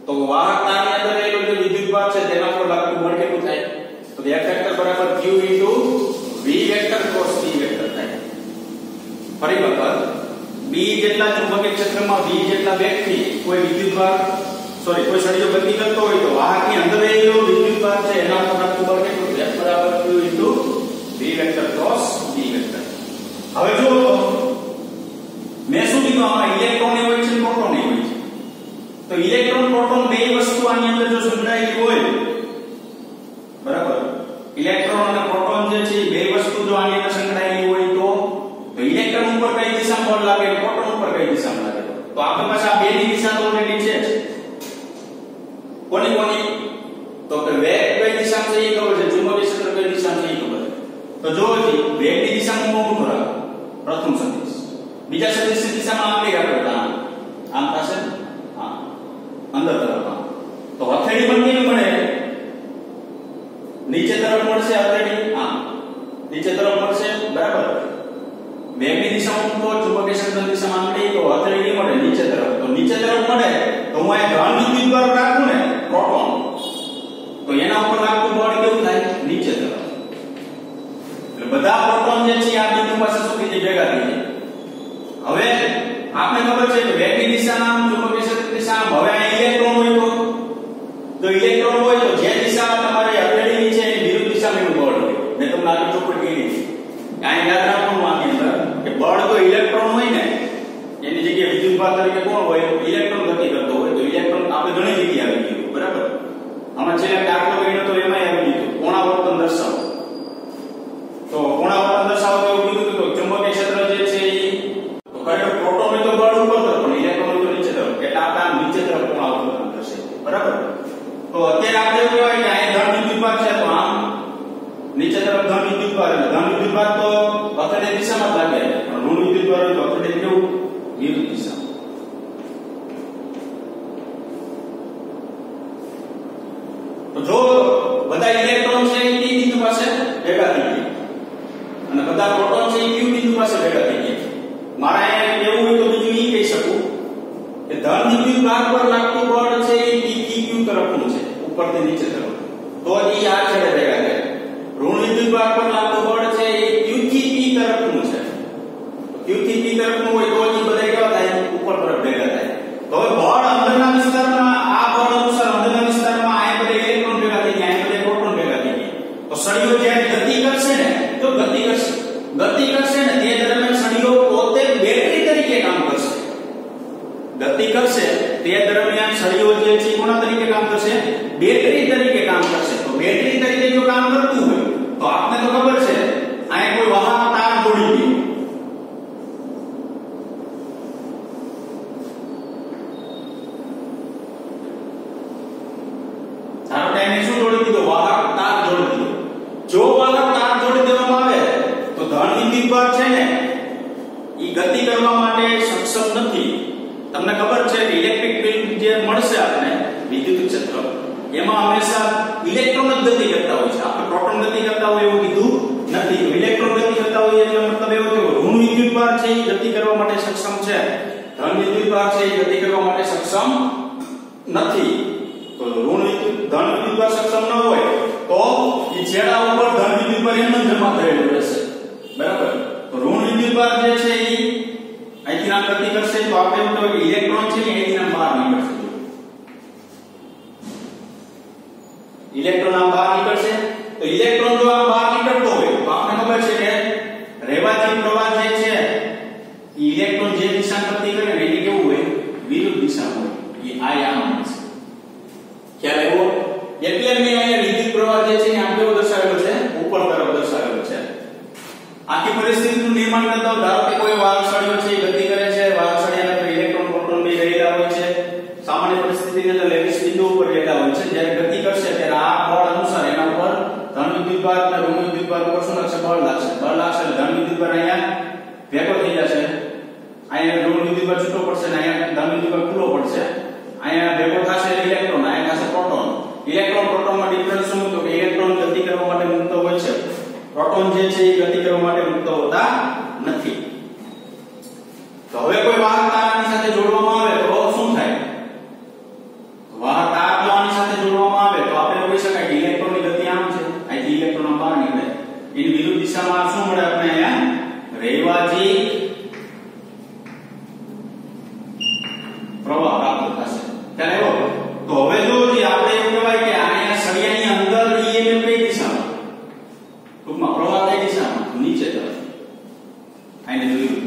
તો વાહક તારની અંદર રહેલો જે વિદ્યુતભાર છે તેના પર લાગતું બળ કેટલું થાય? તો F વેક્ટર બરાબર q * v vector cross b vector થાય. ફરી વખત b જેટલા ચુંબકીય ક્ષેત્રમાં v જેટલા વ્યક્તિ કોઈ વિદ્યુતભાર કોઈ સળિયો ગતિ કરતો હોય તો વાહકની અંદર રહેલો વિદ્યુતભાર છે એના પર લાગતું બળ કેટલું? F બરાબર q * v vector cross b vector. હવે જો મેં શું કીધું, આમાં ઇલેક્ટ્રોન હોય છે પ્રોટોન હોય છે. તો ઇલેક્ટ્રોન પ્રોટોન બે વસ્તુ આની અંદર જો સંકળાયેલી હોય, બરાબર, ઇલેક્ટ્રોન અને પ્રોટોન જે છે બે વસ્તુ જો આની અંદર સંકળાયેલી હોય તો ઇલેક્ટ્રોન ઉપર કઈ દિશામાં બળ લાગે, પ્રોટોન ઉપર કઈ દિશામાં લાગે? તો આપણી પાસે આ બેની દિશા તો ઓલરેડી છે. કોની કોની? તો કે વેગ કઈ દિશામાં છે એ ખબર છે, ચુંબકીય ક્ષેત્ર કઈ દિશામાં છે એ ખબર છે. તો જો વેગની દિશામાં મોટું રાખો પ્રથમ સદિશ, બીજા સદિશની દિશામાં આમ રાખો, આમ થશે, હા અંદર તરફ આમ. તો હથેળી પણ કેવી મળે? નીચે તરફ મળશે હથેળી, આમ નીચે તરફ મળશે, બરાબર. વેગની દિશામાં તો ચુંબકીય ક્ષેત્રની દિશામાં આંગળી, તો હથેળી મળે નીચે તરફ. તો નીચે તરફ મળે તો હું આ ધન વિદ્યુતભાર રાખું ને પ્રોટોન, તો એના ઉપર લાગતું બળ કેવું થાય? નીચે તરફ. એટલે બધા પ્રોટોન જે છે આ બિંદુ પાસે શું થઈ જાય? ભેગા થઈ જાય. હવે આપણે ખબર છે કે વેગની દિશાના ચુંબકીય ક્ષેત્રની દિશા, હવે આ ઇલેક્ટ્રોન હોય તો ઇલેક્ટ્રોન હોય તો જે દિશામાં તમારી હથેળીની છે એની વિરુદ્ધ દિશામાં એનું બળ હોય. મેં તમને આગળ ચોપડી કીધી કાઈ યાદ રાખવાનું આની અંદર કે બળ તો ઇલેક્ટ્રોન હોય ને એની જગ્યાએ વિદ્યુતભાર તરીકે કોણ હોય? ઇલેક્ટ્રોન ગતિ કરતો હોય. તો ઇલેક્ટ્રોન આપણે ઘણી જગ્યાએ આવી ગયું, બરાબર. આમાં છેલ્લે દાખલો ગણ્યો તો એમાં આવી ગયું કોણાવર્તન દર્શાવો. તો કોણાવર્તન દર્શાવો તો એવું કીધું કે ચુંબકીય ક્ષેત્ર જે છે એ તો કયો પ્રોટોન હોય તો બળ ઉપર તરફ, પણ ઇલેક્ટ્રોન હોય તો નીચે તરફ. એટલે આપણે નીચે તરફ કોણાવર્તન થશે, બરાબર. તો અત્યારે આપણે એવું કહેવાય કે આ ધન વિદ્યુતભાર છે તો આમ નીચે તરફ ધન વિદ્યુતભાર, એટલે ધન વિદ્યુતભાર તો હથેળી દિશામાં જ લાગે, પણ ઋણ વિદ્યુતભાર હોય તો હથેળી કેવું? વિરુદ્ધ દિશામાં. તો જો બધા ઇલેક્ટ્રોન છે એ p બિંદુ પાસે ભેગા થઈ ગયા અને બધા પ્રોટોન છે એ q બિંદુ પાસે ભેગા થઈ ગયા. મારે અહીંયા એવું હોય તો બીજું એ કહી શકું કે ધન વિદ્યુતભાર પર લાગતું બળ છે એ pq તરફનું છે, ઉપરથી નીચે તરફ. તો એ આ છેડે ભેગા થાય. ઋણ વિદ્યુતભાર પર લાગતું બળ છે એ q થી p તરફનું છે. q થી p તરફનું હોય તો એ બધા કેવા થાય? ઉપર તરફ ભેગા થાય. તો હવે બળ અંદરના વિસ્તારમાં આ બળ અનુસાર અંદરના વિસ્તારમાં આ બધા ઇલેક્ટ્રોન ભેગા થઈ ગયા, આ બધા પ્રોટોન ભેગા થઈ ગયા. તો સળિયો જ્યારે ગતિ કરશે ને તો ગતિ કરશે ને તે દરમિયાન સળિયો પોતે બેટરી તરીકે કામ કરશે. ગતિ કરશે તે દરમિયાન સળિયો જે છે કોના તરીકે કામ કરશે? બેટરી તરીકે કામ કરશે. તો બેટરી તરીકે જો કામ કરતું હોય તો આપને તો ખબર છે અહીંયા કોઈ વાહક તાર જોડી દીધો, ધારો કે એને શું જોડી દીધો? વાહક તાર જોડી દીધો. જો વાહક તાર જોડી દેવામાં આવે તો ધન વિદ્યુતભાર છે ને એ ગતિ કરવા માટે સક્ષમ નથી. તમને ખબર છે કે ઇલેક્ટ્રિક ફીલ્ડ જે મળશે આપણે વિદ્યુત ક્ષેત્ર એમાં હંમેશા ઇલેક્ટ્રોન જ ગતિ કરતા હોય છે. આપણે પ્રોટોન ગતિ કરતા હોય એવું કીધું નથી. ઇલેક્ટ્રોન ગતિ કરતા હોય એટલે મતલબ એવો થયો ઋણ વિદ્યુતભાર છે એ ગતિ કરવા માટે સક્ષમ છે, ધન વિદ્યુતભાર છે એ ગતિ કરવા માટે સક્ષમ નથી. તો ધન વિદ્યુતભાર સક્ષમ ન હોય તો એ છેડા ઉપર ધન વિદ્યુતભાર એમ જ જમા થયેલું રહેશે, બરાબર. તો ઋણ વિદ્યુતભાર જે છે એ અહીંથી આમ ગતિ કરશે તો આપણે એવું કહેવાય કે ઇલેક્ટ્રોન છે ને અહીંથી આમ બહાર નીકળશે. ઇલેક્ટ્રોન આમ બહાર નીકળશે તો ઇલેક્ટ્રોન જો આમ બહાર નીકળતો હોય તો આપણે ખબર છે કે રેવાથી પ્રવાહ જે છે એ ઇલેક્ટ્રોન જે દિશા ગતિ કરે ને એની કેવું હોય? વિરુદ્ધ દિશામાં હોય. એ આયામ છે. ખ્યાલ આવ્યો? એટલે મેં અહીંયા વિદ્યુત પ્રવાહ જે છે આમ કેવો દર્શાવેલો છે ઉપર તરફ દર્શાવેલો છે આખી પરિસ્થિતિનું નિર્માણ કરતા ધારો કે કોઈ વાહક સળિયો છે ગતિ કરે છે વાહક સળિયાના અંદર ઇલેક્ટ્રોન પ્રોટોન બે રહેલા હોય છે સામાન્ય પરિસ્થિતિની અંદર લેવિસ બિંદુ ઉપર રહેલા હોય છે જ્યારે ગતિ કરશે ત્યારે આ બળ અનુસાર એના ઉપર ધન વિદ્યુતભાર અને ઋણ વિદ્યુતભાર ઉપર શું લાગશે બળ લાગશે એટલે ધન વિદ્યુતભાર અહીંયા ભેગો થઈ જશે અહીંયા ઋણ વિદ્યુતભાર છૂટો પડશે અને અહીંયા ધન વિદ્યુતભાર ખુલ્લો પડશે અહીંયા ભેગો થશે ઇલેક્ટ્રોન અહીંયા થશે પ્રોટોન ઇલેક્ટ્રોન પ્રોટોનમાં ડિફરન્સ શું તો કે ઇલેક્ટ્રોન ગતિ કરવા માટે મુક્ત હોય છે પ્રોટોન જે છે એ ગતિ કરવા માટે મુક્ત હોતા નથી તો હવે કોઈ વાહક તારની સાથે જોડવામાં આવે તો શું થાય વાહક તાર જો આની સાથે જોડવામાં આવે તો આપણે કહી શકાય કે ઇલેક્ટ્રોનની ગતિ આમ છે અહીંથી ઇલેક્ટ્રોન બહાર નીકળે એની વિરુદ્ધ દિશામાં શું મળે આપણે અહીંયા રૈવાજી પ્રવાહ પ્રાપ્ત થશે ત્યારે એવો તો હવે જો આપણે એવું કહેવાય કે આને સળિયાની અંદર EMF કઈ દિશામાં ટૂંકમાં પ્રવાહ કઈ દિશામાં નીચે તરફ આને જોયું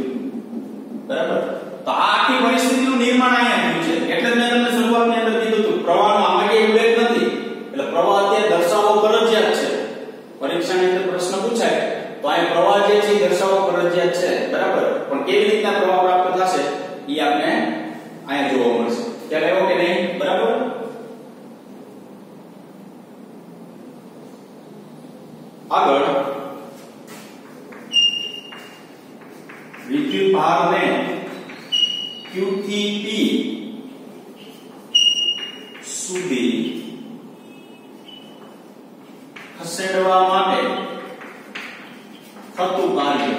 બરાબર તો આ આખી પરિસ્થિતિનું નિર્માણ અહીંયા થયું છે એટલે મેં તમને શરૂઆતની અંદર કીધું હતું પ્રવાહનો આમાં કઈ ઉલ્લેખ નથી એટલે પ્રવાહ અત્યારે દર્શાવવો ફરજિયાત છે પરીક્ષાની અંદર પ્રશ્ન પૂછાય તો આ પ્રવાહ જે છે એ દર્શાવવો ફરજિયાત છે બરાબર પણ કેવી રીતના પ્રવાહ પ્રાપ્ત થશે એ આપણે અહીંયા જોવા મળશે ત્યારે એવો કે નહીં બરાબર આગળ વિદ્યુત ભારને Q થી P સુધી ખસેડવા માટે થતું કાર્ય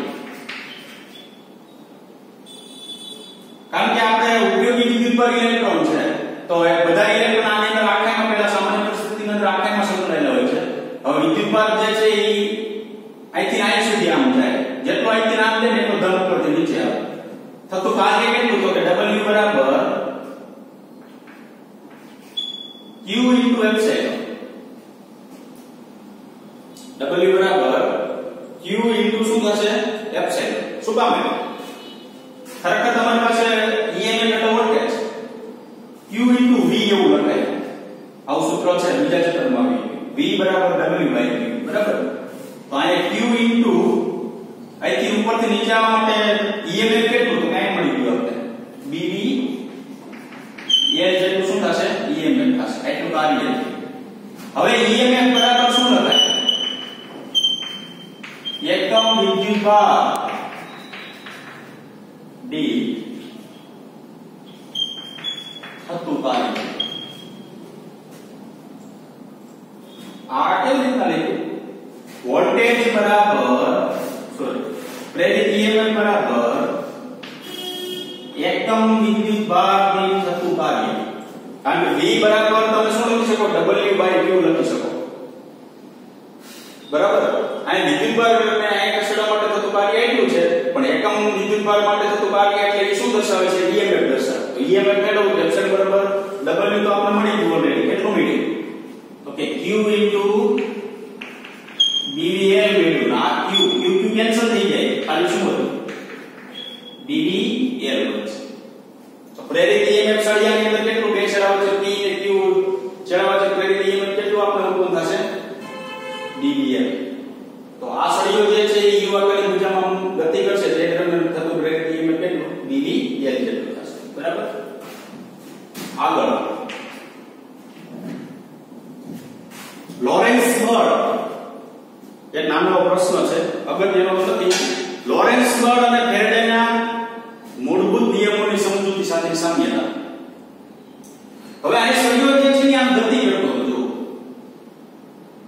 કારણ કે આપણે ઉપયોગી વિદ્યુતભાર ઇલેક્ટ્રોન છે તો એ બધા ઇલેક્ટ્રોન આની અંદર આખામાં પહેલા સામાન્ય પરિસ્થિતિની અંદર આખામાં સંકળાયેલા હોય છે હવે વિદ્યુતભાર જે છે એ અહીંથી અહીં સુધી આમ જાય જેટલો અહીંથી આમ જાય એટલો ધન ઉપરથી નીચે આવે થતું કાર્ય કેટલું તો કે W બરાબર Q into epsilon W બરાબર Q into શું થશે epsilon શું કામ છે ખરેખર તમારી પાસે EMF એટલે વોલ્ટેજ Q into V એવું લખાય આવું સૂત્ર છે બીજા ચેપ્ટરમાં V બરાબર W by Q બરાબર તો આ Q into અહીંથી ઉપરથી નીચે આવવા માટે EMF કેટલું તો કાઈ મળી ગયું આપણે BV L જેટલું શું થશે EMF થશે એટલું કાર્ય હવે EMF બરાબર શું લખાય એકમ વિદ્યુતભાર D થતું કાર્ય આ કેવી રીતના લખ્યું વોલ્ટેજ બરાબર પ્રેરિત EMF બરાબર એકમ વિદ્યુતભાર થી થતું કાર્ય કારણ કે V બરાબર તમે શું લખી શકો W by Q લખી શકો બરાબર આ વિદ્યુતભાર ને આ ખસેડવા માટે થતું કાર્ય એટલું છે પણ એકમ વિદ્યુતભાર માટે થતું કાર્ય એટલે એ શું દર્શાવે છે EMF દર્શાવે તો EMF મેળવવું એપ્સિલોન બરાબર W તો આપણે મળી ગયું ઓલરેડી કેટલું મળ્યું તો કે Q into BVL મેળવ્યું આ Q કેન્સલ થઈ જાય ખાલી શું હતું BVL બનશે તો પ્રેરિત EMF સળિયાની અંદર કેટલું બે છેડાઓ છે P અને Q છેડાઓ છે પ્રેરિત EMF કેટલું આપણે ઉત્પન્ન થશે BVL તો આ સળિયો જે છે એ U આકારની દિશામાં ગતિ કરશે તે દરમિયાન થતું પ્રેરિત EMF કેટલું BVL જેટલું થશે બરાબર આગળ લોરેન્સ બળ એક નાનો પ્રશ્ન છે અગત્યનો નથી લોરેન્સ બળ અને ફેરાડેના મૂળભૂત નિયમોની સમજૂતી સાથે સામ્યતા હવે આ સળિયો જે છે આમ ગતિ કરતો હતો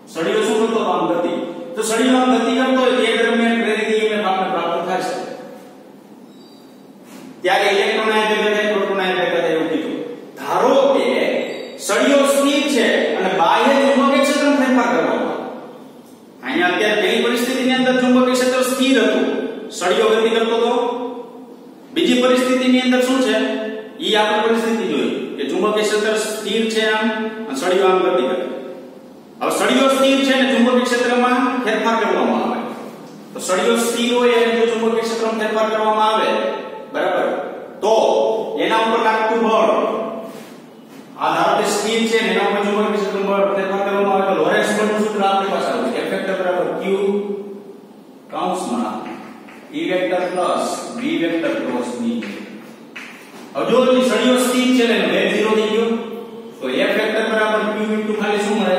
સળિયો શું કરતો આમ ગતિ તો સળિયો આમ ગતિ કરતો હોય તે દરમિયાન પ્રેરિત EMF આપણે પ્રાપ્ત થાય છે ત્યારે ઇલેક્ટ્રોન આ જગ્યાએ પ્રોટોન આ જગ્યાએ એવું કીધું ધારો કે સળિયો સ્થિર છે અને બાહ્ય ચુંબકીય ક્ષેત્રમાં ફેરફાર કરવામાં અહીંયા અત્યારે પેલી પરિસ્થિતિની અંદર ચુંબકીય ક્ષેત્ર સ્થિર હતું સળિયો ગતિ કરતો હતો બીજી પરિસ્થિતિની અંદર શું છે ઈ આપણે પરિસ્થિતિ જોઈ કે ચુંબકીય ક્ષેત્ર સ્થિર છે આમ અને સળિયો આમ ગતિ કરે હવે સળિયો સ્થિર છે અને ચુંબકીય ક્ષેત્રમાં ફેરફાર કરવામાં આવે તો સળિયો સ્થિર હોય અને જો ચુંબકીય ક્ષેત્રમાં ફેરફાર કરવામાં આવે બરાબર તો એના ઉપર લાગતું બળ આ ધારો કે સ્થિર છે ને એના ઉપર ચુંબકીય ક્ષેત્રમાં બળ ફેરફાર બરાબર q કૌંસમાં e vector plus b vector cross b. હવે જો સળિયો સ્થિર છે ને વેગ 0 થઈ ગયો તો f વેક્ટર બરાબર q ઇન્ટુ ખાલી શું મળે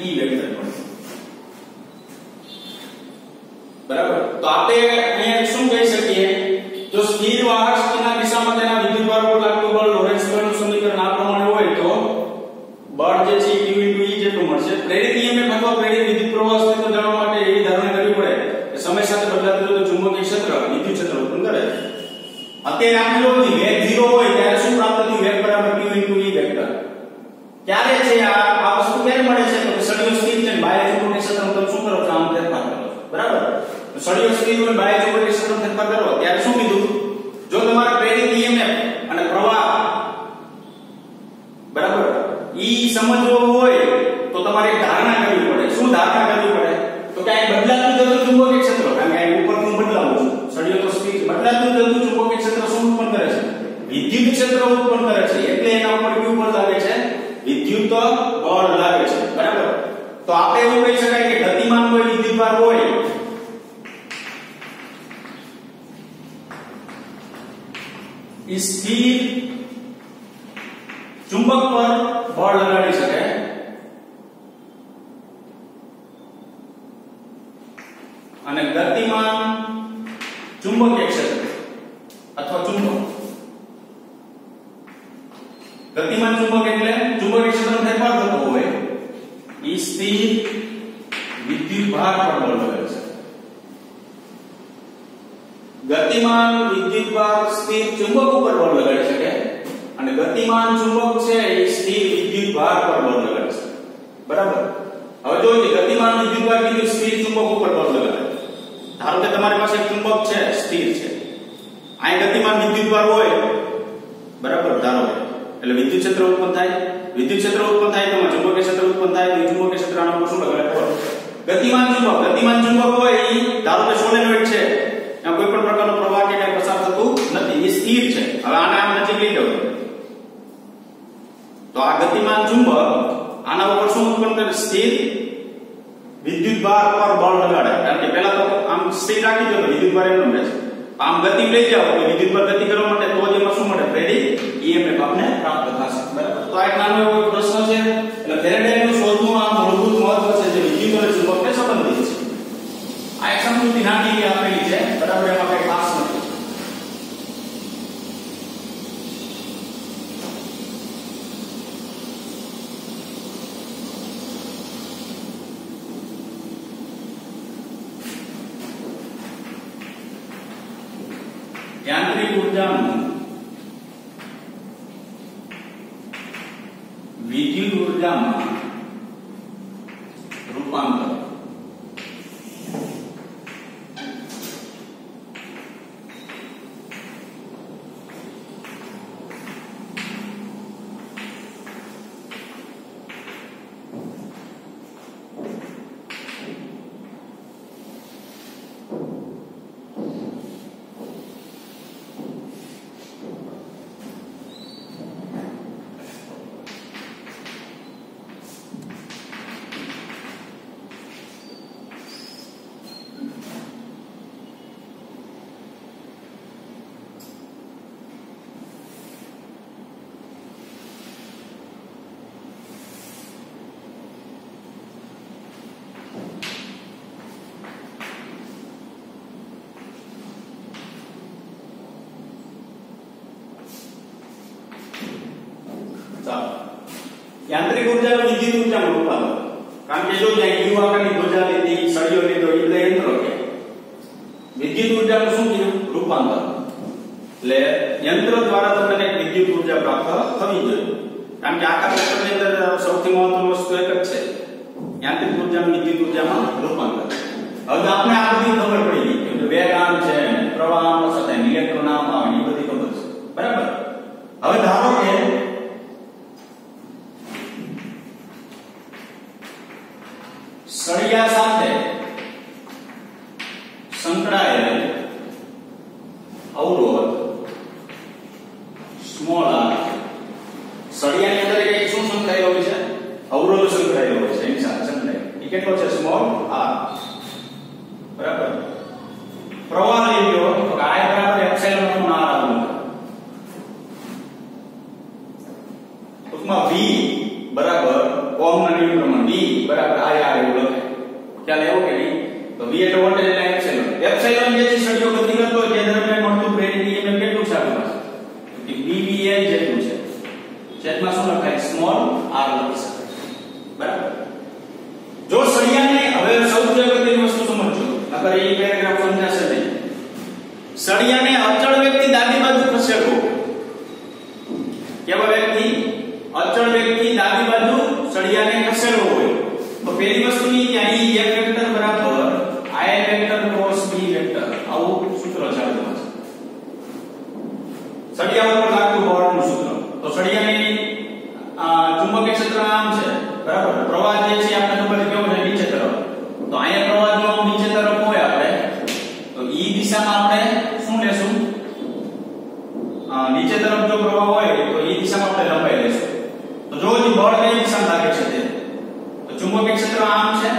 e વેક્ટર મળે. બરાબર. તો આપણે અહીંયા શું કહી શકીએ જો સ્થિર વાહક સ્થિતિના દિશામાં તેના વિદ્યુતભાર પર લાગતું બળ લોરેન્ટ્ઝ બળનું સમીકરણ આ પ્રમાણે હોય તો બળ જે છે q ઇન્ટુ e જેટલું મળશે. પ્રેરિત EMF અથવા પ્રેરિત વિદ્યુત પ્રવાહ અસ્તિત્વ જાણવા માટે એવી ધારણા કરવી પડે કે સમય સાથે બદલાતું રહેતું ચુંબકીય ક્ષેત્ર વિદ્યુત ક્ષેત્ર ઉત્પન્ન કરે. અત્યારે આપણે જો વેગ 0 હોય ત્યારે શું પ્રાપ્ત થયું વેગ બરાબર q ઇન્ટુ e વેક્ટર. ક્યારે છે આ વસ્તુ ક્યારે મળે છે તો સળિયો સ્થિર છે ને બાહ્ય ચુંબકીય ક્ષેત્રમાં તમે શું કરો છો આમ ફેરફાર કરો છો. બરાબર. સળિયો સ્થિર હોય બાહ્ય ચુંબકીય ક્ષેત્રમાં ફેરફાર કરો ત્યારે શું કીધું જો તમારે પ્રેરિત EMF અને પ્રવાહ બરાબર ઈ સમજવો હોય તો તમારે ધારણા કરવી પડે. શું ધારણા કરવી પડે તો કે આ બદલાતું જતું ચુંબકીય ક્ષેત્ર કારણ કે આ ઉપરનું બદલાવું છું સળિયો તો સ્થિર બદલાતું જતું ચુંબકીય ક્ષેત્ર શું ઉત્પન્ન કરે છે વિદ્યુત ક્ષેત્ર ઉત્પન્ન કરે છે એટલે એના ઉપર કયું બળ લાગે છે વિદ્યુત બળ લાગે છે. બરાબર. તો આપણે એવું કહી શકાય કે ગતિમાન કોઈ વિદ્યુતભાર હોય સ્થિર ચુંબક પર બળ લગાડી શકે અને ગતિમાન ચુંબકીય ક્ષેત્ર અથવા ચુંબક ગતિમાન ચુંબક એટલે ચુંબકીય ક્ષેત્રમાં ફેરફાર થતો હોય એ સ્થિર વિદ્યુતભાર પર બળ લગાડી શકે. ગતિમાન વિદ્યુતભાર સ્થિર ચુંબક ઉપર બળ લગાડી શકે અને ગતિમાન ચુંબક છે એ સ્થિર વિદ્યુતભાર પર બળ લગાડી શકે. બરાબર. હવે જો ગતિમાન વિદ્યુતભાર કીધું સ્થિર ચુંબક ઉપર બળ લગાડે. ધારો કે તમારી પાસે એક ચુંબક છે સ્થિર છે અહીં ગતિમાન વિદ્યુતભાર હોય બરાબર ધારો કે એટલે વિદ્યુત ક્ષેત્ર ઉત્પન્ન થાય વિદ્યુત ક્ષેત્ર ઉત્પન્ન થાય તો ચુંબકીય ક્ષેત્ર ઉત્પન્ન થાય તો ચુંબકીય ક્ષેત્ર આના ઉપર શું લગાડે ગતિમાન ચુંબક હોય એ ધારો કે સોલેનોઇડ છે એમાં કોઈ પણ પ્રકારનો પ્રવાહ કે કંઈ પસાર થતું નથી એ સ્થિર છે. હવે આને આમ નજીક લઈ જાવ તો આ ગતિમાન ચુંબક આના ઉપર શું ઉત્પન્ન કરે સ્થિર વિદ્યુતભાર પર બળ લગાડે કારણ કે પહેલા તો આમ સ્થિર રાખી દો વિદ્યુતભાર એમ રહે છે આમ ગતિ લઈ જાવ તો વિદ્યુતભાર ગતિ કરવા માટે તો જ એમાં શું મળે પ્રેરિત EMF આપને પ્રાપ્ત થશે. બરાબર. તો આ એક નાનો એવો પ્રશ્ન છે એટલે ફેરાડેનું શોધનું આ મૂળભૂત મહત્વ છે જે વિદ્યુત અને ચુંબકને સંબંધિત છે. આ એક સમજૂતી નાની આપેલી છે બરાબર એમાં કઈ ખાસ નથી. યાંત્રિક ઉર્જાનું વિદ્યુત ઉર્જામાં રૂપાંતર. યાંત્રિક ઉર્જાનું વિદ્યુત ઉર્જામાં રૂપાંતર કારણ કે જો ત્યાં યુ આકારની ધ્વજા લીધી સળિયો લીધો એટલે યંત્રો કે વિદ્યુત ઉર્જાનું શું કીધું રૂપાંતર એટલે યંત્ર દ્વારા તમને વિદ્યુત ઉર્જા પ્રાપ્ત થવી જોઈએ કારણ કે આખા ક્ષેત્રની અંદર સૌથી મહત્વની વસ્તુ એક જ છે યાંત્રિક ઉર્જાનું વિદ્યુત ઉર્જામાં રૂપાંતર. હવે આપણે આ બધી ખબર પડી ગઈ કે વેગ આમ છે પ્રવાહ આમ સાથે ઇલેક્ટ્રોન આમ આવે એ બધી ખબર છે. બરાબર. હવે ધારો કે સળિયા સાથે સંકળાયેલ અવરોધ સ્મોલ r સળિયાની અંદર એક શું સંકળાયેલો હોય છે અવરોધ સંકળાયેલો હોય છે એની સાથે સંકળાયેલો એ કેટલો છે સ્મોલ r બરાબર આ એવું લખાય ખ્યાલ આવ્યો કે નહીં તો v એટલે વોલ્ટેજ એટલે એપ્સિલોન એપ્સિલોન જે છે સળિયો ગતિ કરતો હોય તે દરમિયાન મળતું પ્રેરિત EMF કેટલું છે આપણી પાસે કે BVL જેટલું છે છેદમાં શું લખાય સ્મોલ r લખી શકાય બરાબર જો સળિયાને હવે સૌથી અગત્યની વસ્તુ સમજજો નકર એ પેરેગ્રાફ સમજાશે નહીં સળિયાને અચળ વ્યક્તિ ડાબી બાજુ ખસેડવો કેવો વ્યક્તિ અચળ વ્યક્તિ ડાબી બાજુ સળિયાને ખસેડવો હોય તો પહેલી વસ્તુ એ કે અહીં F વેક્ટર બરાબર I vector cross B vector આવું સૂત્ર છે આપણી પાસે સળિયા ઉપર લાગતું બળનું સૂત્ર તો સળિયાની ચુંબકીય ક્ષેત્ર આમ છે બરાબર પ્રવાહ જે છે આપણે ખબર કેવો છે નીચે તરફ તો અહીંયા પ્રવાહ જો નીચે તરફ હોય આપણે તો ઈ દિશામાં આપણે શું લેશું નીચે તરફ જો પ્રવાહ હોય તો ઈ દિશામાં આપણે લંબાઈ લેશું તો જો જે બળ કઈ દિશામાં લાગે છે તે તો ચુંબકીય ક્ષેત્ર આમ છે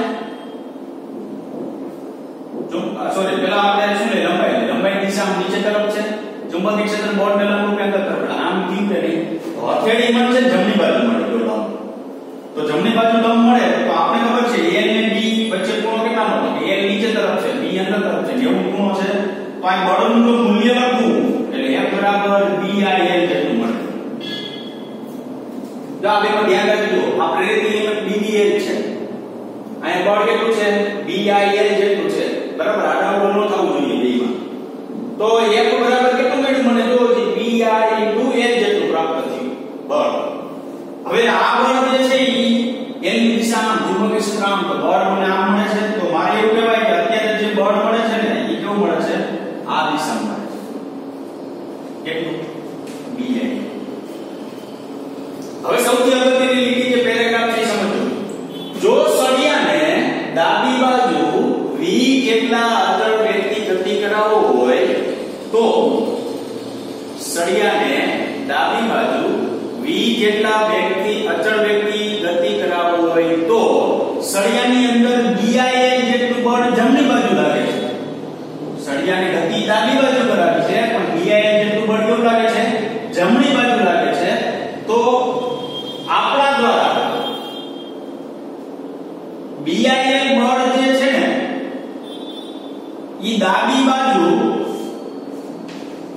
સોરી પહેલા આપણે શું લે લંબાઈ દિશામાં નીચે તરફ છે ચુંબકીય ક્ષેત્ર બળ ને લંબ રૂપે અંદર તરફ આમ કી કરી તો હથેળી મળે છે જમણી બાજુ મળે તો લંબ તો જમણી બાજુ લંબ મળે તો આપણે ખબર છે a અને b વચ્ચે ખૂણો કેટલા મળે a નીચે તરફ છે b અંદર તરફ છે 90 ખૂણો છે તો આ બળનું જો મૂલ્ય લખવું એટલે F બરાબર BIL જેટલું મળે જો આ બેમાં ધ્યાન રાખજો આ પ્રેરિત EMF BBL છે અહીંયા બળ કેટલું છે BIL જેટલું છે બરાબર આડાઅવળું ન થવું જોઈએ બેમાં તો F બરાબર કેટલું મળ્યું મને જો BI * L જેટલું પ્રાપ્ત થયું બળ હવે આ બળ જે છે ઈ L ની દિશામાં ચુંબકીય ક્ષેત્ર આમ તો બળ મને આમ મળે છે તો મારે એવું કહેવાય કે અત્યારે જે બળ મળે છે ને ઈ કેવું મળે છે આ દિશામાં મળે છે કેટલું BI હવે સૌથી અગત્યની લીટી જે પેરેગ્રાફ છે સમજો જો સળિયાને ડાબી બાજુ v જેટલા અચળ વ્યક્તિ ગતિ કરાવવો હોય તો સળિયાને ડાબી બાજુ v જેટલા અચળ વ્યક્તિ ગતિ કરાવવો હોય તો સળિયાની અંદર BIL જેટલું બળ જમણી બાજુ લાગે છે સળિયાને ગતિ ડાબી બાજુ કરાવી છે પણ BIL જેટલું બળ કેવું લાગે છે જમણી બાજુ લાગે છે તો આપણા દ્વારા BIL બળ જે છે ને ઈ ડાબી બાજુ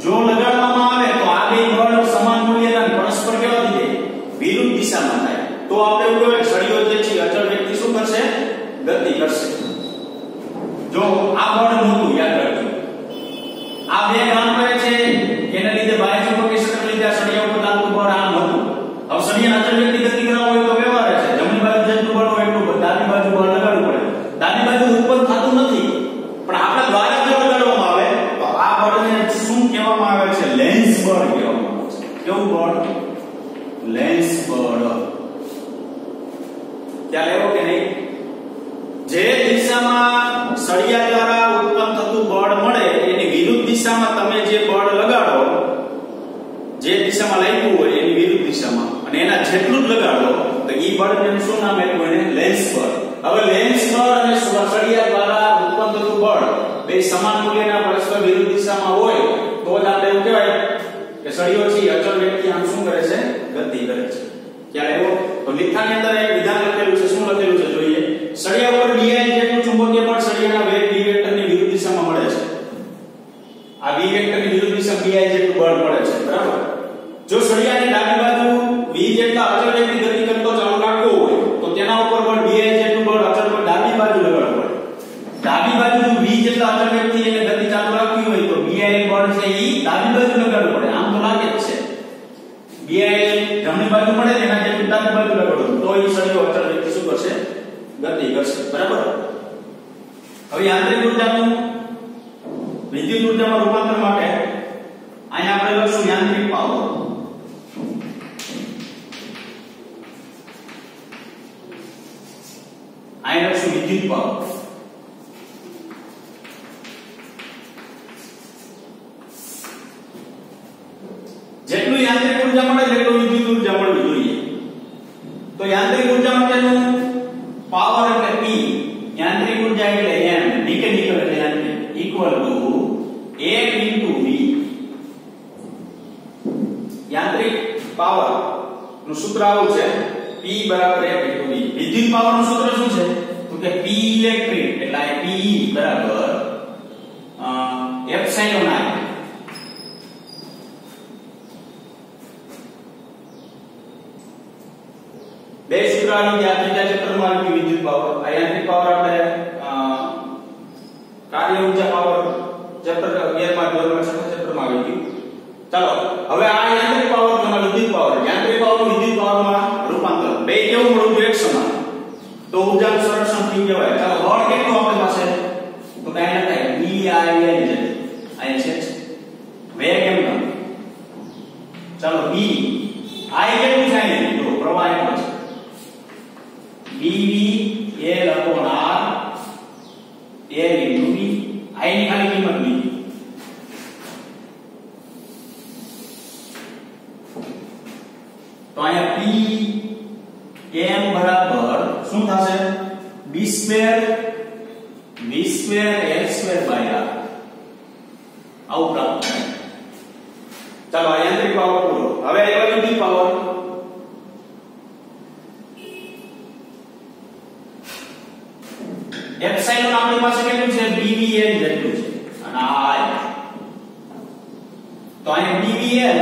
જો લગાડવામાં આવે તો આ બે બળ સમાન મૂલ્યના પરસ્પર કેવા થઈ જાય વિરુદ્ધ દિશામાં થાય તો આપણે એવું કહેવાય સળિયો જે છે અચળ વ્યક્તિ શું કરશે ગતિ કરશે જો આ બળ નહોતું યાદ રાખજો આ બે કામ કરે છે એના લીધે બાહ્ય ચુંબકીય ક્ષેત્ર લીધે આ સળિયા ઉપર લાગતું બળ આમ હતું હવે સળિયા અચળ વ્યક્તિ ગતિ કરાવવો હોય તો વ્યવહાર છે જમણી બાજુ જેટલું બળ હોય એટલું ડાબી બાજુ બળ લગાડવું પડે ડાબી બાજુ ઉત્પન્ન થતું નથી પણ આપણા દ્વારા જો લગાડવામાં આવે તો આ બળને શું કહેવામાં આવે છે લેન્સ બળ કહેવામાં આવે છે કેવું બળ લેન્સ બળ ખ્યાલ આવ્યો કે નહીં જે દિશામાં સળિયા દ્વારા ઉત્પન્ન થતું બળ મળે એની વિરુદ્ધ દિશામાં તમે જે બળ લગાડો જે દિશામાં લાગ્યું હોય એની વિરુદ્ધ દિશામાં અને એના જેટલું જ લગાડો તો ઈ બળને શું નામ આપ્યું એને લેન્સ બળ હવે લેન્સ બળ અને સળિયા દ્વારા ઉત્પન્ન થતું બળ બે સમાન મૂલ્યના પરસ્પર વિરુદ્ધ દિશામાં હોય તો જ આપણે એવું કહેવાય કે સળિયો છે અચળ વ્યક્તિ આમ શું કરે છે ગતિ કરે છે ખ્યાલ આવ્યો તો લેખાની અંદર એક વિધાન લખેલું છે શું લખેલું છે જોઈએ સળિયા ઉપર BI જેટલું ચુંબકીય બળ સળિયાના વેગ v વેક્ટરની વિરુદ્ધ દિશામાં મળે છે આ v વેક્ટરની વિરુદ્ધ દિશામાં BI જેટલું બળ મળે છે બરાબર જો સળિયાની ડાબી બાજુ v જેટલા અચળ વ્યક્તિ ગતિ કરતો ચાલુ રાખવો હોય તો તેના ઉપર બળ BI જેટલું બળ અચળ પર ડાબી બાજુ લગાડવું પડે ડાબી બાજુ જો v જેટલા અચળ વ્યક્તિ એને ગતિ ચાલુ રાખવી હોય તો BI બળ છે ઈ ડાબી બાજુ લગાડવું પડે આમ તો લાગે જ છે BI જમણી બાજુ મળે એના જેટલું ડાબી બાજુ લગાડો તો ઈ સળિયો અચળ વ્યક્તિ શું કરશે ગતિ કરશે બરાબર હવે યાંત્રિક ઊર્જાનું વિદ્યુત ઊર્જામાં રૂપાંતર માટે અહીંયા આપણે લખશું યાંત્રિક પાવર અહીંયા લખશું વિદ્યુત પાવર જેટલું યાંત્રિક ઊર્જા મળે એટલું વિદ્યુત ઊર્જા મળવી જોઈએ તો યાંત્રિક ઊર્જા માટેનું પાવર એટલે P યાંત્રિક ઊર્જા એટલે M મિકેનિકલ એટલે યાંત્રિક ઇક્વલ ટુ 1 * V યાંત્રિક પાવર નું સૂત્ર આવું છે P = 1 * V વિદ્યુત પાવરનું સૂત્ર શું છે તો કે P ઇલેક્ટ્રિક એટલે આ P બરાબર એપ્સિલોન I બે સૂત્ર આવી ગયા ત્રીજા ચેપ્ટરમાં આવી વિદ્યુત પાવર આ યાંત્રિક પાવર આપણે કાર્ય ઊર્જા પાવર ચેપ્ટર 11 માં 12 ચેપ્ટરમાં આવી ગયું ચાલો હવે આ યાંત્રિક પાવર અને વિદ્યુત પાવર વિદ્યુત પાવરમાં રૂપાંતર બે કેવું મળવું એક સમાન તો ઊર્જાનું સંરક્ષણ થયું કહેવાય ચાલો બળ કેટલું આપણી પાસે તો કાઈ ન થાય B I L છે આ છે વેગ કેમ ન ચાલો B I કેટલું થાય જો પ્રવાહ એટલો છે dV L upon R L into B I ની ખાલી કિંમત લીધી તો અહીંયા P m બરાબર શું થશે B square V square L square by R આવું પ્રાપ્ત થાય ચાલો આ યાંત્રિક પાવર પૂરો હવે વિદ્યુત પાવર એપ્સિલોન આપણી પાસે કેટલું છે BVL જેટલું છે અને આ I તો અહીંયા BVL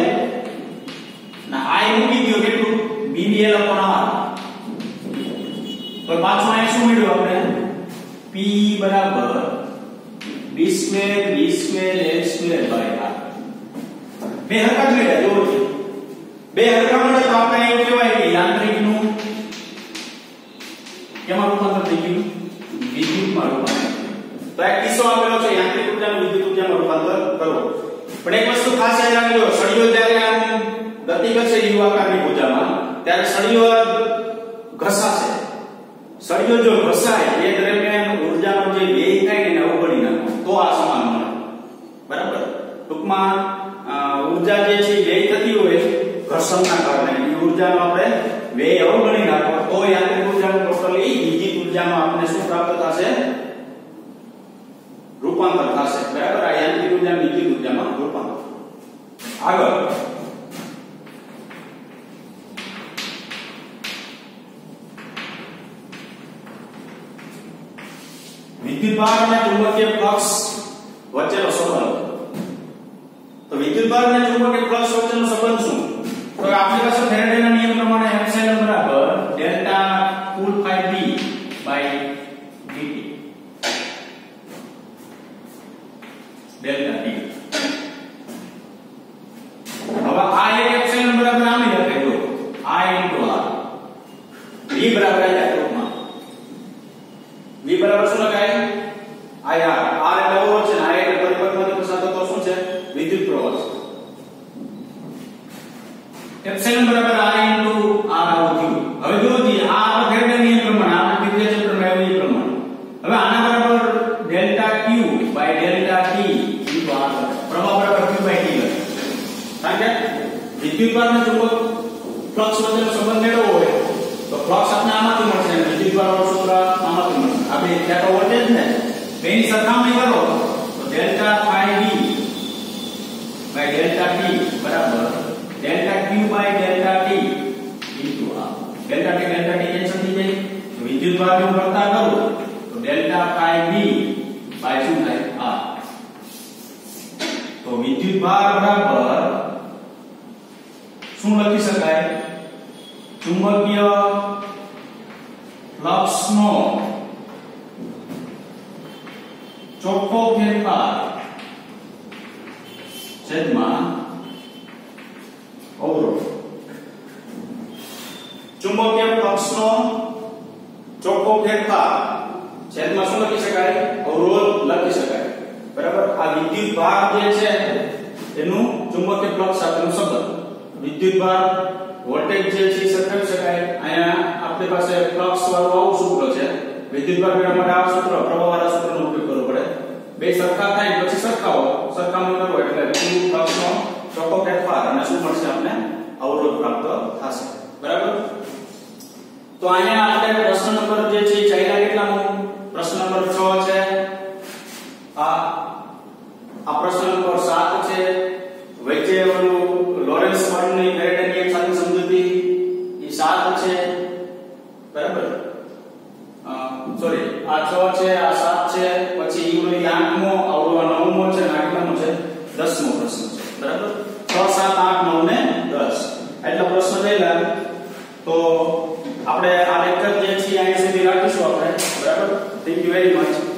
ના I મૂકી દો કેટલું BVL upon R તો પાછું અહીં શું મળ્યું આપણે P બરાબર B square V square L square by R બે હરકત મળ્યા જો બે હરકત મળે તો આપણે એવું કહેવાય કે યાંત્રિકનું કેમાં રૂપાંતર થઈ ગયું વિદ્યુતમાં રૂપાંતર તો એક કિસ્સો આપેલો છે યાંત્રિક ઊર્જાનું વિદ્યુત ઊર્જામાં રૂપાંતર કરો પણ એક વસ્તુ ખાસ યાદ રાખજો સળિયો જ્યારે આમ ગતિ કરશે યુ આકારની ઊર્જામાં ત્યારે સળિયો ઘસાશે સળિયો જો ઘસાય એ દરમિયાન ઊર્જાનો જે વ્યય થાય ને અવગણી નાખો તો આ સમાન મળે બરાબર ટૂંકમાં ઊર્જા જે છે વ્યય થતી હોય ઘર્ષણના કારણે એ ઊર્જાનો આપણે વ્યય અવગણી નાખો તો યાંત્રિક ઊર્જાનું ટોટલી વિદ્યુત ઊર્જામાં આપણે શું પ્રાપ્ત થશે રૂપાંતર થશે બરાબર આ યાંત્રિક ઊર્જા વિદ્યુત ઊર્જામાં રૂપાંતર આગળ વિદ્યુતભાર અને ચુંબકીય ફ્લક્સ વચ્ચેનો સંબંધ તો વિદ્યુતભાર અને ચુંબકીય ફ્લક્સ વચ્ચેનો સંબંધ શું તો આપણી પાસે ફેરાડેના નિયમ પ્રમાણે એપ્સિલોન બરાબર ડેલ્ટા કુલ phi B by dt delta T હવે આ એક એપ્સિલોન બરાબર આમ લખાય જો I * R V બરાબર આ ટૂંકમાં V બરાબર શું લખાય I R R એટલે ઓવર છે ને I એટલે પરિપથમાંથી પસાર થતો શું છે વિદ્યુત પ્રવાહ એપ્સિલોન બરાબર I * R આવું થયું હવે જો જી આ ફેરાડે નિયમ પ્રમાણે આપણે ત્રીજા ચેપ્ટરમાં આવ્યું એ પ્રમાણે હવે આના બરાબર delta Q by delta T * R પ્રવાહ બરાબર Q બાય T કારણ કે વિદ્યુતભાર અને ચુંબક ફ્લક્સ વચ્ચેનો સંબંધ મેળવવો હોય તો ફ્લક્સ આપણે આમાંથી મળશે અને વિદ્યુતભારનું સૂત્ર આમાંથી મળશે આપણે ત્યાં તો વોલ્ટેજ ને બેની સરખામણી કરો તો delta phi V by delta T બરાબર delta Q by delta T * R delta T cancel થઈ જાય તો વિદ્યુતભારનું કરતા કરો તો ડેલ્ટા ફાઈ V બાય શું થાય R તો વિદ્યુતભાર બરાબર શું લખી શકાય ચુંબકીય ફ્લક્સનો ચોખ્ખો ફેરફાર છેદમાં અવરોધ ચુંબકીય ફ્લક્સનો ચોખ્ખો ફેરફાર છેદમાં શું લખી શકાય અવરોધ લખી શકાય બરાબર આ વિદ્યુતભાર જે છે એનું ચુંબકીય ફ્લક્સ સાથેનો સંબંધ વિદ્યુતભાર વોલ્ટેજ જે છે સરખાવી શકાય અહીંયા આપણી પાસે ફ્લક્સ વાળું આવું સૂત્ર છે વિદ્યુતભાર મેળવવા માટે આ સૂત્ર પ્રવાહવાળા સૂત્રનો ઉપયોગ કરવો પડે બે સરખા થાય પછી સરખાવો સરખામણી કરો એટલે વિદ્યુત ફ્લક્સનો ચોખ્ખો ફેરફાર અને શું મળશે આપણે અવરોધ પ્રાપ્ત થશે બરાબર તો અહીંયા આપણે પ્રશ્ન નંબર જે છે ચાલ્યા કેટલામો પ્રશ્ન નંબર 6 છે આ પ્રશ્ન નંબર 7 છે વચ્ચે ઓલું લોરેન્સ બર્નની ફેરાડે નિયમ સાથે સમજૂતી એ 7 છે બરાબર સોરી આ 6 છે, આ 7 છે, પછી ઈવડી 8મો, આવડો 9મો છે અને 8મો છે, 10મો પ્રશ્ન છે. બરાબર? 6 7 8 9 ને 10 એટલા પ્રશ્ન લેલા. તો આપણે આ લેક્ચર જે છે અહીં સુધી રાખીશું આપણે. બરાબર? Thank you very much.